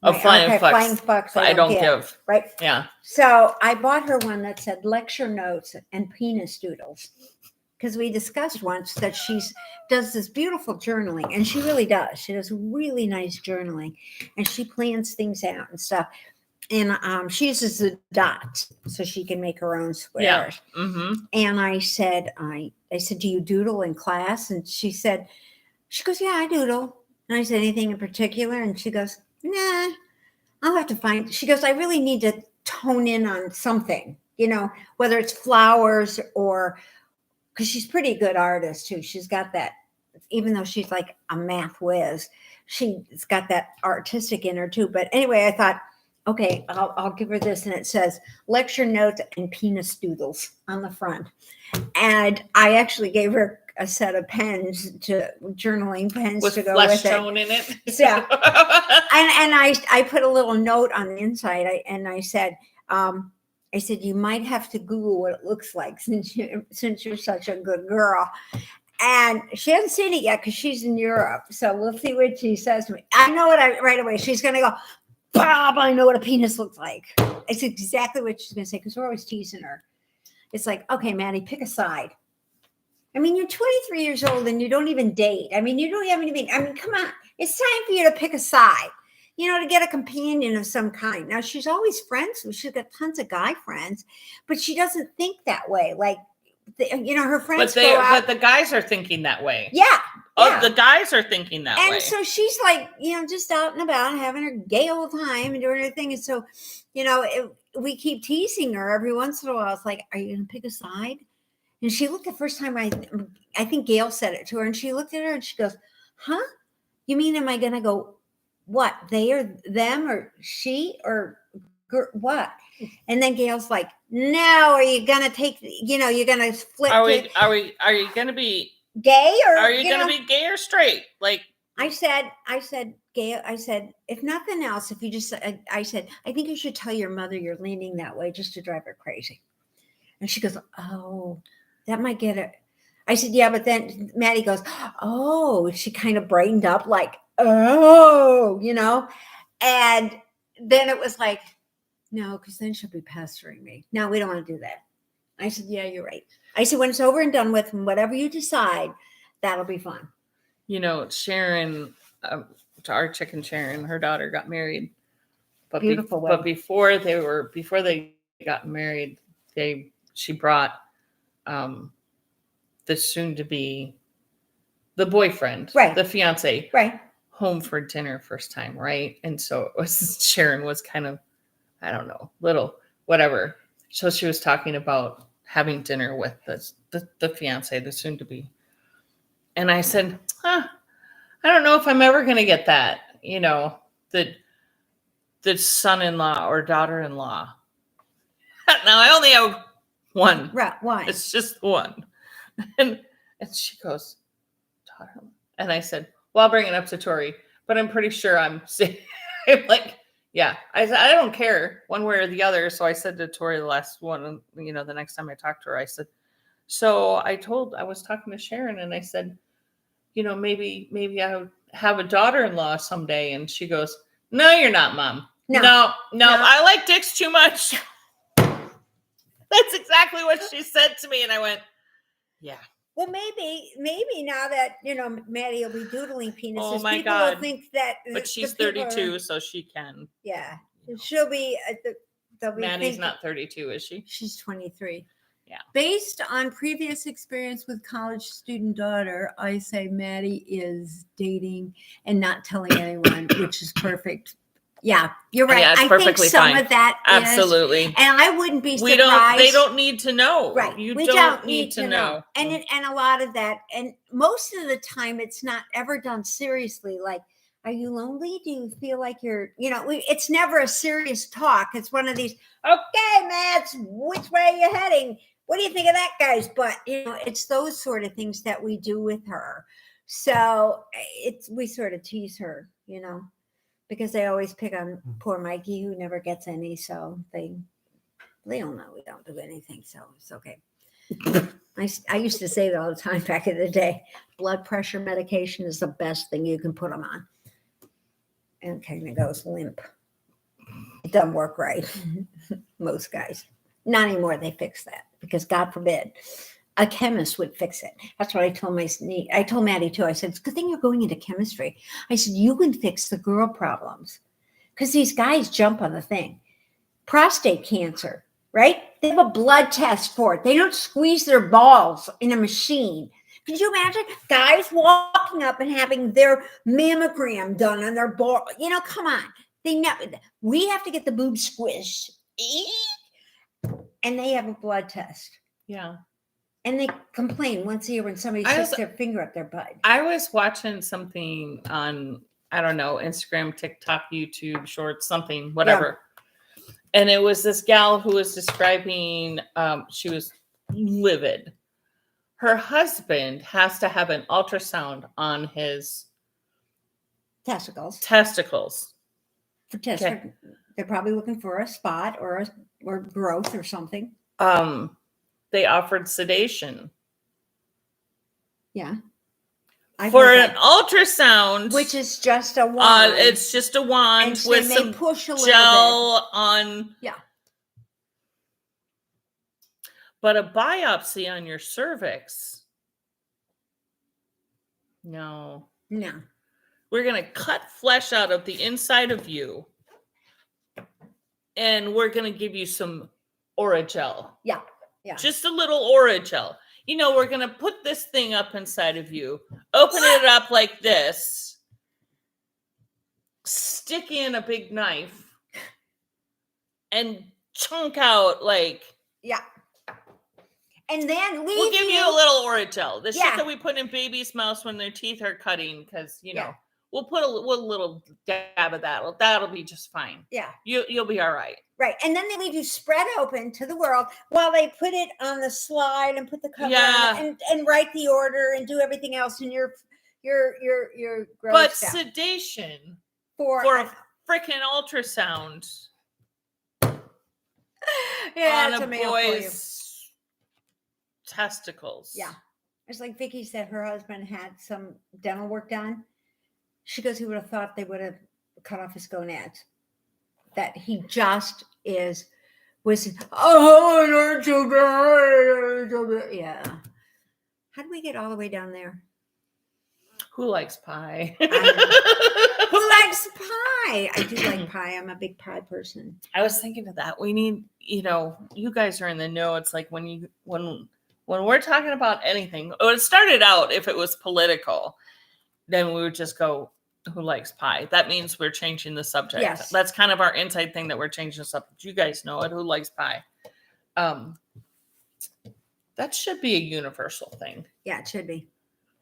Flying Fucks. I don't give. Right? Yeah. So I bought her one that said lecture notes and penis doodles. Because we discussed once that she does this beautiful journaling. And she really does. She does really nice journaling. And she plans things out and stuff. And she uses the dots so she can make her own squares. Yeah. And I said, do you doodle in class? And she goes, yeah, I doodle. And I said, anything in particular? And she goes, nah, I'll have to find. She goes, I really need to tone in on something, whether it's flowers or, because she's pretty good artist too. She's got that, even though she's like a math whiz, she's got that artistic in her too. But anyway, I thought, okay, I'll give her this. And it says lecture notes and penis doodles on the front. And I actually gave her a set of journaling pens with to go flesh with it. tone in it. Yeah. and I put a little note on the inside. I said, you might have to Google what it looks like since you're such a good girl. And she hasn't seen it yet because she's in Europe. So we'll see what she says to me. I know it right away. She's going to go, Bob, I know what a penis looks like. It's exactly what she's going to say because we're always teasing her. it's like, okay, Maddie, pick a side. I mean, you're 23 years old and you don't even date. I mean, you don't even, I mean, come on. It's time for you to pick a side, to get a companion of some kind. Now, she's always friends. She's got tons of guy friends, but she doesn't think that way. Like, her friends go out. But the guys are thinking that way. Yeah. Oh, the guys are thinking that way. And so she's like, just out and about having her gay old time and doing her thing. And so, we keep teasing her every once in a while. It's like, are you going to pick a side? And she looked the first time I think Gail said it to her, and she looked at her and she goes, huh? You mean, am I going to go, what? They or them or she or what? And then Gail's like, no, are you going to take, you're going to flip. Are you going to be gay or are you going to be gay or straight? Like I said, Gail, if nothing else, if you just, I said, I think you should tell your mother you're leaning that way just to drive her crazy. And she goes, oh, that might get it. I said, yeah, but then Maddie goes, oh, she kind of brightened up like, oh, and then it was like, no, because then she'll be pestering me. No, we don't want to do that. I said, yeah, you're right. I said, when it's over and done with, and whatever you decide, that'll be fun. Sharon, our chicken Sharon, her daughter got married. But Beautiful but before they got married, she brought the soon-to-be the boyfriend, right, the fiance, right, home for dinner first time, right? And so it was Sharon was kind of, I don't know, little whatever. So she was talking about having dinner with the fiance, the soon-to-be, and I said, I don't know if I'm ever going to get that, the son-in-law or daughter-in-law. Now I only have one. Right, one. It's just one. And she goes, daughter-in-law. And I said, well, I'll bring it up to Tori, but I'm pretty sure I'm like, yeah. I said, I don't care one way or the other. So I said to Tori, the last one, the next time I talked to her, I said, so I was talking to Sharon and I said, maybe I have a daughter-in-law someday. And she goes, no, you're not, Mom. No. I like dicks too much. That's exactly what she said to me. And I went, yeah. Well, maybe now that, Maddie will be doodling penises. Oh my people God. will think that. But she's 32, so she can. Yeah. She'll be, Maddie's not 32, is she? She's 23. Yeah. Based on previous experience with college student daughter, I say Maddie is dating and not telling anyone, which is perfect. Yeah, you're right. Yeah, it's perfectly I think some fine. of that Absolutely. and I wouldn't be surprised. They don't need to know. Right. You we don't need to know. And a lot of that, and most of the time it's not ever done seriously. Like, are you lonely? Do you feel like you're, it's never a serious talk. It's one of these, okay, Matt, which way are you heading? What do you think of that guy's butt? It's those sort of things that we do with her. So we sort of tease her, because they always pick on poor Mikey who never gets any. So they don't know we don't do anything. So it's okay. I used to say that all the time back in the day. Blood pressure medication is the best thing you can put them on. And kind of goes limp. It doesn't work right. Most guys. Not anymore. They fix that because God forbid a chemist would fix it. That's what I told my niece. I told Maddie too. I said, it's a good thing you're going into chemistry. I said, you can fix the girl problems because these guys jump on the thing. Prostate cancer, right? They have a blood test for it. They don't squeeze their balls in a machine. Could you imagine guys walking up and having their mammogram done on their ball? Come on. We have to get the boobs squished. And they have a blood test. Yeah. And they complain once a year when somebody sticks their finger up their butt. I was watching something on, I don't know, Instagram, TikTok, YouTube, Shorts, something, whatever. Yeah. And it was this gal who was describing, she was livid. Her husband has to have an ultrasound on his testicles. For testing. Okay. They're probably looking for a spot or growth or something. They offered sedation. Yeah. For an ultrasound. Which is just a wand. It's just a wand and with some gel on. Yeah. But a biopsy on your cervix, no. We're going to cut flesh out of the inside of you, and we're going to give you some Oragel. Yeah. Just a little Oragel. We're going to put this thing up inside of you, open it up like this, stick in a big knife, and chunk out Yeah. And then we'll give you a little Oragel. The shit that we put in babies' mouths when their teeth are cutting, because we'll put a little dab of that. That'll be just fine. Yeah. You'll be all right. Right. And then they leave you spread open to the world while they put it on the slide and put the cover on and write the order and do everything else in your gross But stuff. Sedation for a freaking ultrasound on a boy's testicles. Yeah. It's like Vicky said her husband had some dental work done. She goes, he would have thought they would have cut off his gonads. That he just was yeah. How do we get all the way down there? Who likes pie? Who likes pie? I do like pie. I'm a big pie person. I was thinking of that. We need, you guys are in the know. It's like when we're talking about anything, it started out, if it was political, then we would just go, who likes pie? That means we're changing the subject. Yes. That's kind of our inside thing, that we're changing the subject. You guys know it. Who likes pie? That should be a universal thing. Yeah, it should be.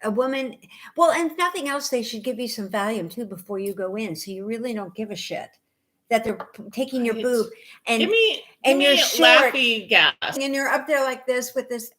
A woman, well, and if nothing else, they should give you some Valium too before you go in, so you really don't give a shit that they're taking your boob and give me you're short, laughy gas, and you're up there like this with this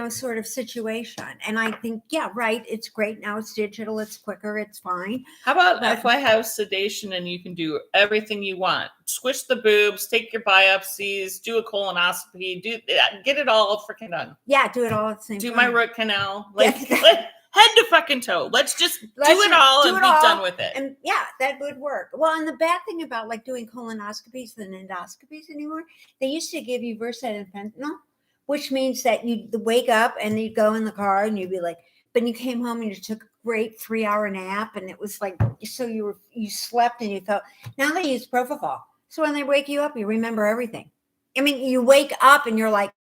sort of situation. And I think, yeah, right, it's great now, it's digital, it's quicker, it's fine. How about if I have sedation and you can do everything you want, squish the boobs, take your biopsies, do a colonoscopy, get it all freaking done. Yeah, do it all at the same time. Do my root canal, head to fucking toe. Let's do it all and be done with it. And yeah, that would work. Well, and the bad thing about doing colonoscopies and endoscopies anymore, they used to give you Versed and fentanyl, which means that you'd wake up and you'd go in the car and you'd be like, but you came home and you took a great 3-hour nap, and it was like, so you slept and you felt. Now they use propofol, so when they wake you up, you remember everything. I mean, you wake up and you're like,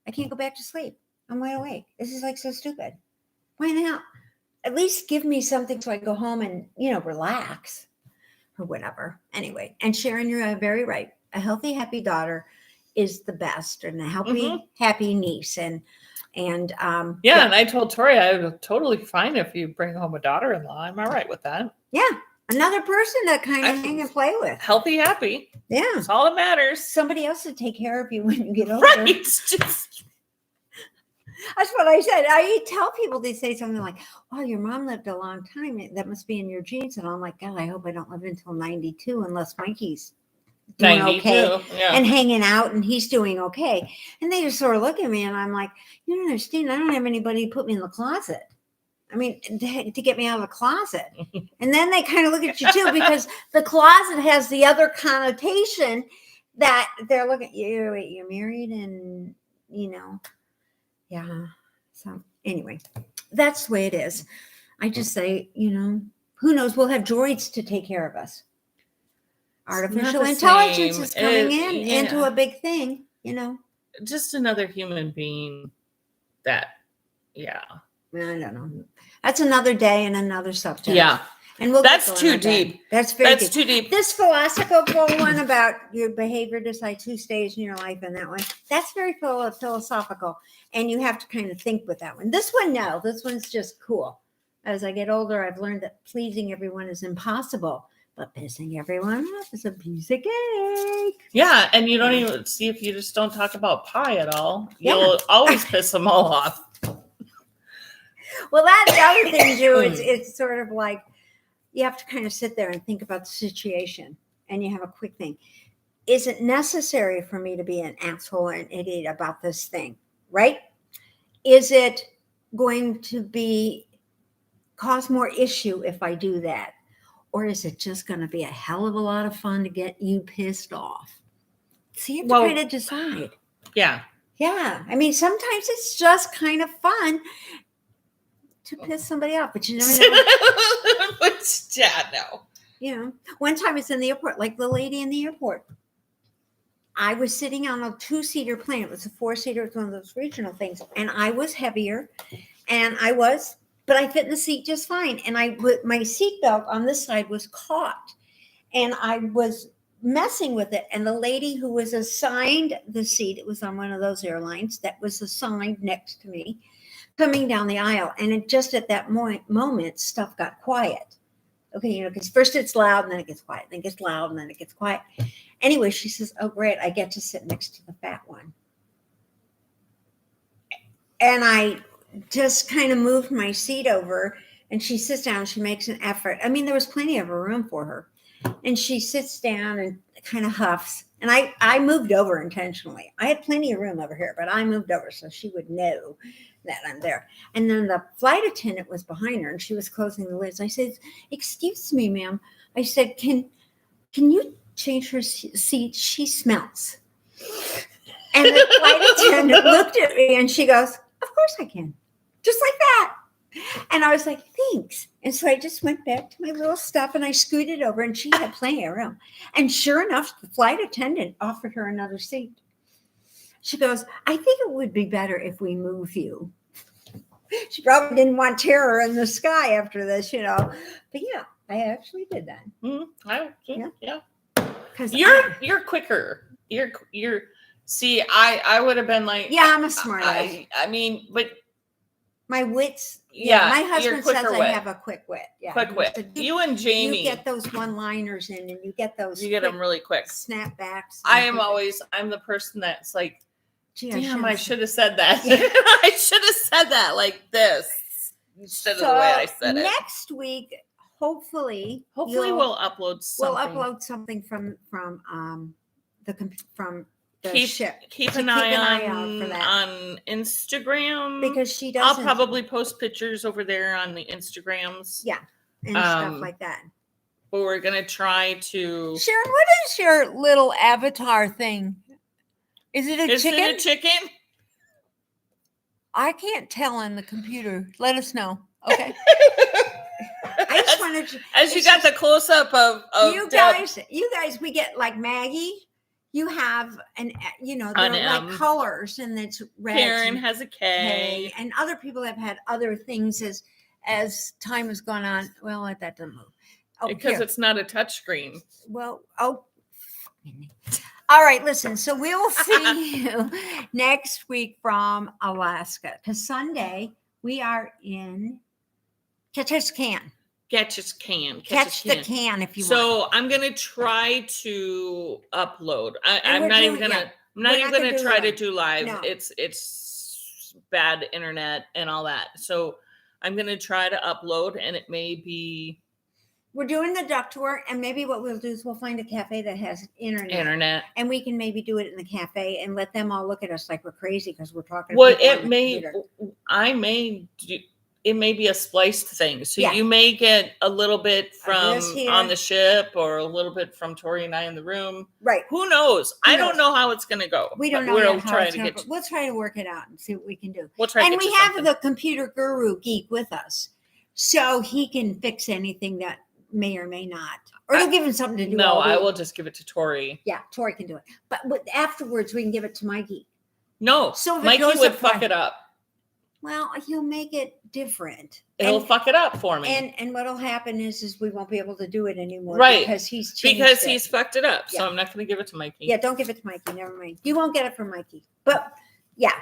I can't go back to sleep. I'm wide awake. This is so stupid. Why not? At least give me something so I go home and relax or whatever. Anyway, and Sharon, you're very right. A healthy, happy daughter is the best, and a happy niece. And and I told Tori I'm totally fine if you bring home a daughter-in-law. I'm all right with that. Yeah, another person to kind of hang and play with. Healthy, happy. Yeah, that's all that matters. Somebody else to take care of you when you get older. Right. That's what I said. I tell people, they say something like, "Oh, your mom lived a long time. That must be in your genes." And I'm like, God, I hope I don't live until 92 unless Mikey's doing okay and hanging out and he's doing okay. And they just sort of look at me and I'm like, you don't understand. I don't have anybody to put me in the closet. I mean, to get me out of the closet. And then they kind of look at you too, because the closet has the other connotation that they're looking at you. Wait, you're married and, yeah. So anyway, that's the way it is. I just say, who knows? We'll have droids to take care of us. Artificial intelligence is coming into a big thing, Just another human being that, I don't know. That's another day and another subject. Yeah. And that's too deep. That's very deep. Too deep. This philosophical one about your behavior decides who stays in your life, and that one, that's very philosophical. And you have to kind of think with that one. This one, no. This one's just cool. As I get older, I've learned that pleasing everyone is impossible. But pissing everyone off is a piece of cake. Yeah, and you don't even see, if you just don't talk about pie at all, you'll always piss them all off. Well, that's the other thing too. It's sort of like you have to kind of sit there and think about the situation, and you have a quick thing. Is it necessary for me to be an asshole or an idiot about this thing? Right? Is it going to cause more issue if I do that? Or is it just going to be a hell of a lot of fun to get you pissed off? So you have to kind of decide. Yeah. Yeah. I mean, sometimes it's just kind of fun to piss somebody off, but you never know. But yeah, no. You know, one time I was in the airport, like the lady in the airport. I was sitting on a 2-seater plane. It was a 4-seater. It's one of those regional things. And I was heavier but I fit in the seat just fine. And my seatbelt on this side was caught and I was messing with it. And the lady who was assigned the seat, it was on one of those airlines that was assigned next to me, coming down the aisle. And just at that moment, stuff got quiet. Okay, because first it's loud and then it gets quiet, then it gets loud and then it gets quiet. Anyway, she says, "Oh, great, I get to sit next to the fat one." And I just kind of moved my seat over and she sits down, she makes an effort. I mean, there was plenty of room for her. And she sits down and kind of huffs. And I moved over intentionally. I had plenty of room over here, but I moved over so she would know that I'm there. And then the flight attendant was behind her and she was closing the lids. I said, "Excuse me, ma'am." I said, can you change her seat? She smells. And the flight attendant looked at me and she goes, "Of course I can." Just like that. And I was like, "Thanks." And so I just went back to my little stuff and I scooted over and she had plenty of room. And sure enough, the flight attendant offered her another seat. She goes, "I think it would be better if we move you." She probably didn't want terror in the sky after this, But yeah, I actually did that. Yeah. Because You're quicker. You're. See, I would have been like. Yeah, I'm a smart ass. I mean, but. My wits. Yeah, my husband says I have a quick wit. Yeah, quick wit. You and Jamie. You get those one-liners in, and you get those. You get them really quick. Snapbacks. I'm the person that's like, "Gee, damn, I should have said that. I should have said that like this instead of the way I said it." Next week, hopefully we'll upload something. We'll upload something from the ship. Keep an eye out for that on Instagram because she does. I'll probably post pictures over there on the Instagrams. Yeah, and stuff like that. But we're gonna try to. Sharon, what is your little avatar thing? Is it a chicken? Is it a chicken? I can't tell on the computer. Let us know. Okay. I just wanted to. As you got the close up of you guys, we get like Maggie. You have they're like colors, and it's red. Karen has a K, and other people have had other things as time has gone on. Well, that doesn't move. Oh, because it's not a touch screen. Well, all right. Listen, so we will see you next week from Alaska. Because Sunday we are in Catch the Can. Catch the can if you want. So I'm gonna try to upload. I'm not even gonna try to do live. No. It's bad internet and all that. So I'm gonna try to upload, and it may be. We're doing the duck tour, and maybe what we'll do is we'll find a cafe that has internet, and we can maybe do it in the cafe and let them all look at us like we're crazy because we're talking. Well, it may be a spliced thing. So you may get a little bit from on the ship or a little bit from Tori and I in the room. Right. Who knows? I don't know how it's going to go. We don't know. We'll try to work it out and see what we can do. We'll try and we have the computer guru geek with us. So he can fix anything that may or may not. Or he'll give him something to do. No, I will just give it to Tori. Yeah, Tori can do it. But afterwards, we can give it to Mikey. No, so Mikey would fuck it up. Well, he'll make it different. It'll fuck it up for me. And what'll happen is we won't be able to do it anymore. Right. Because he's fucked it up. Yeah. So I'm not going to give it to Mikey. Yeah, don't give it to Mikey. Never mind. You won't get it from Mikey. But yeah,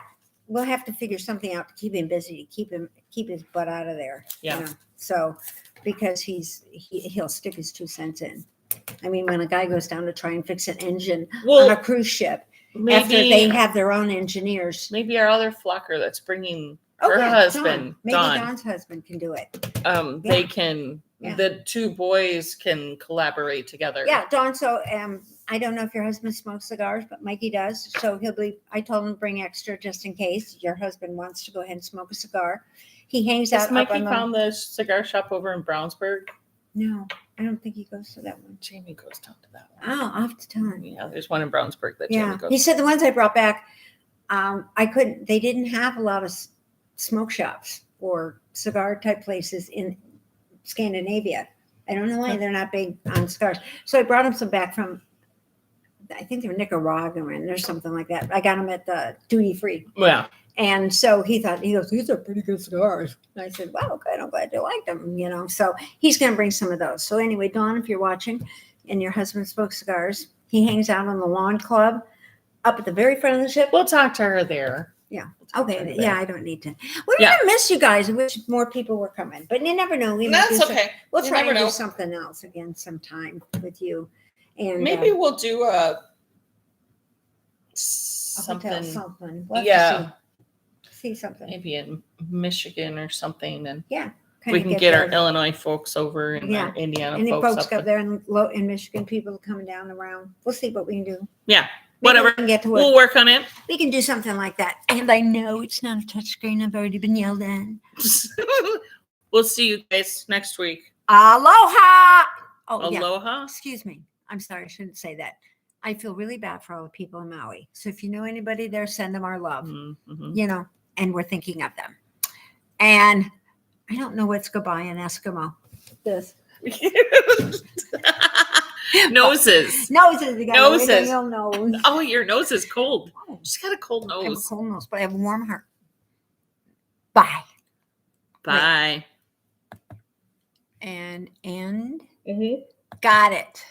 we'll have to figure something out to keep him busy, to keep his butt out of there. Yeah. So because he'll stick his 2 cents in. I mean, when a guy goes down to try and fix an engine on a cruise ship, after they have their own engineers. Maybe our other flocker that's bringing her husband, Maybe Don's husband can do it. They can. Yeah. The 2 boys can collaborate together. Yeah, Don. So I don't know if your husband smokes cigars, but Mikey does. So I told him to bring extra just in case your husband wants to go ahead and smoke a cigar. He hangs out. Mikey found the cigar shop over in Brownsburg? No, I don't think he goes to that one. Jamie goes down to that one. Oh, I'll have to tell him. Yeah, there's one in Brownsburg that Jamie goes to. He said the ones I brought back they didn't have a lot of smoke shops or cigar type places in Scandinavia. I don't know why they're not big on cigars. So I brought them some back from, I think they were Nicaraguan or something like that. I got them at the duty free. Yeah. And so he goes, these are pretty good cigars. And I said, well, good. I'm glad you like them, you know. So he's going to bring some of those. So anyway, Dawn, if you're watching and your husband smokes cigars, he hangs out on the lawn club up at the very front of the ship. We'll talk to her there. Yeah. We'll talk to her Okay. there. Yeah, I don't need to. We're going to miss you guys. I wish more people were coming. But you never know. We might That's do okay. We'll You try never and know. do something else again sometime with you. And Maybe we'll do a something. hotel, something. We'll have Yeah. to see something. Maybe in Michigan or something. And Yeah. we can get our Illinois folks over and our Indiana Any folks folks up there in Michigan, people coming down around. We'll see what we can do. Yeah. Maybe Whatever. we can get to We'll work on it. We can do something like that. And I know it's not a touchscreen. I've already been yelled at. We'll see you guys next week. Aloha. Oh, yeah. Aloha. Excuse me. I'm sorry. I shouldn't say that. I feel really bad for all the people in Maui. So if you know anybody there, send them our love, you know, and we're thinking of them. And I don't know what's goodbye in Eskimo. This. Noses. Noses. You got Noses. a nose. Oh, your nose is cold. Oh, She's got a cold I have a nose. cold nose, but I have a warm heart. Bye. Bye. And end. Mm-hmm. Got it.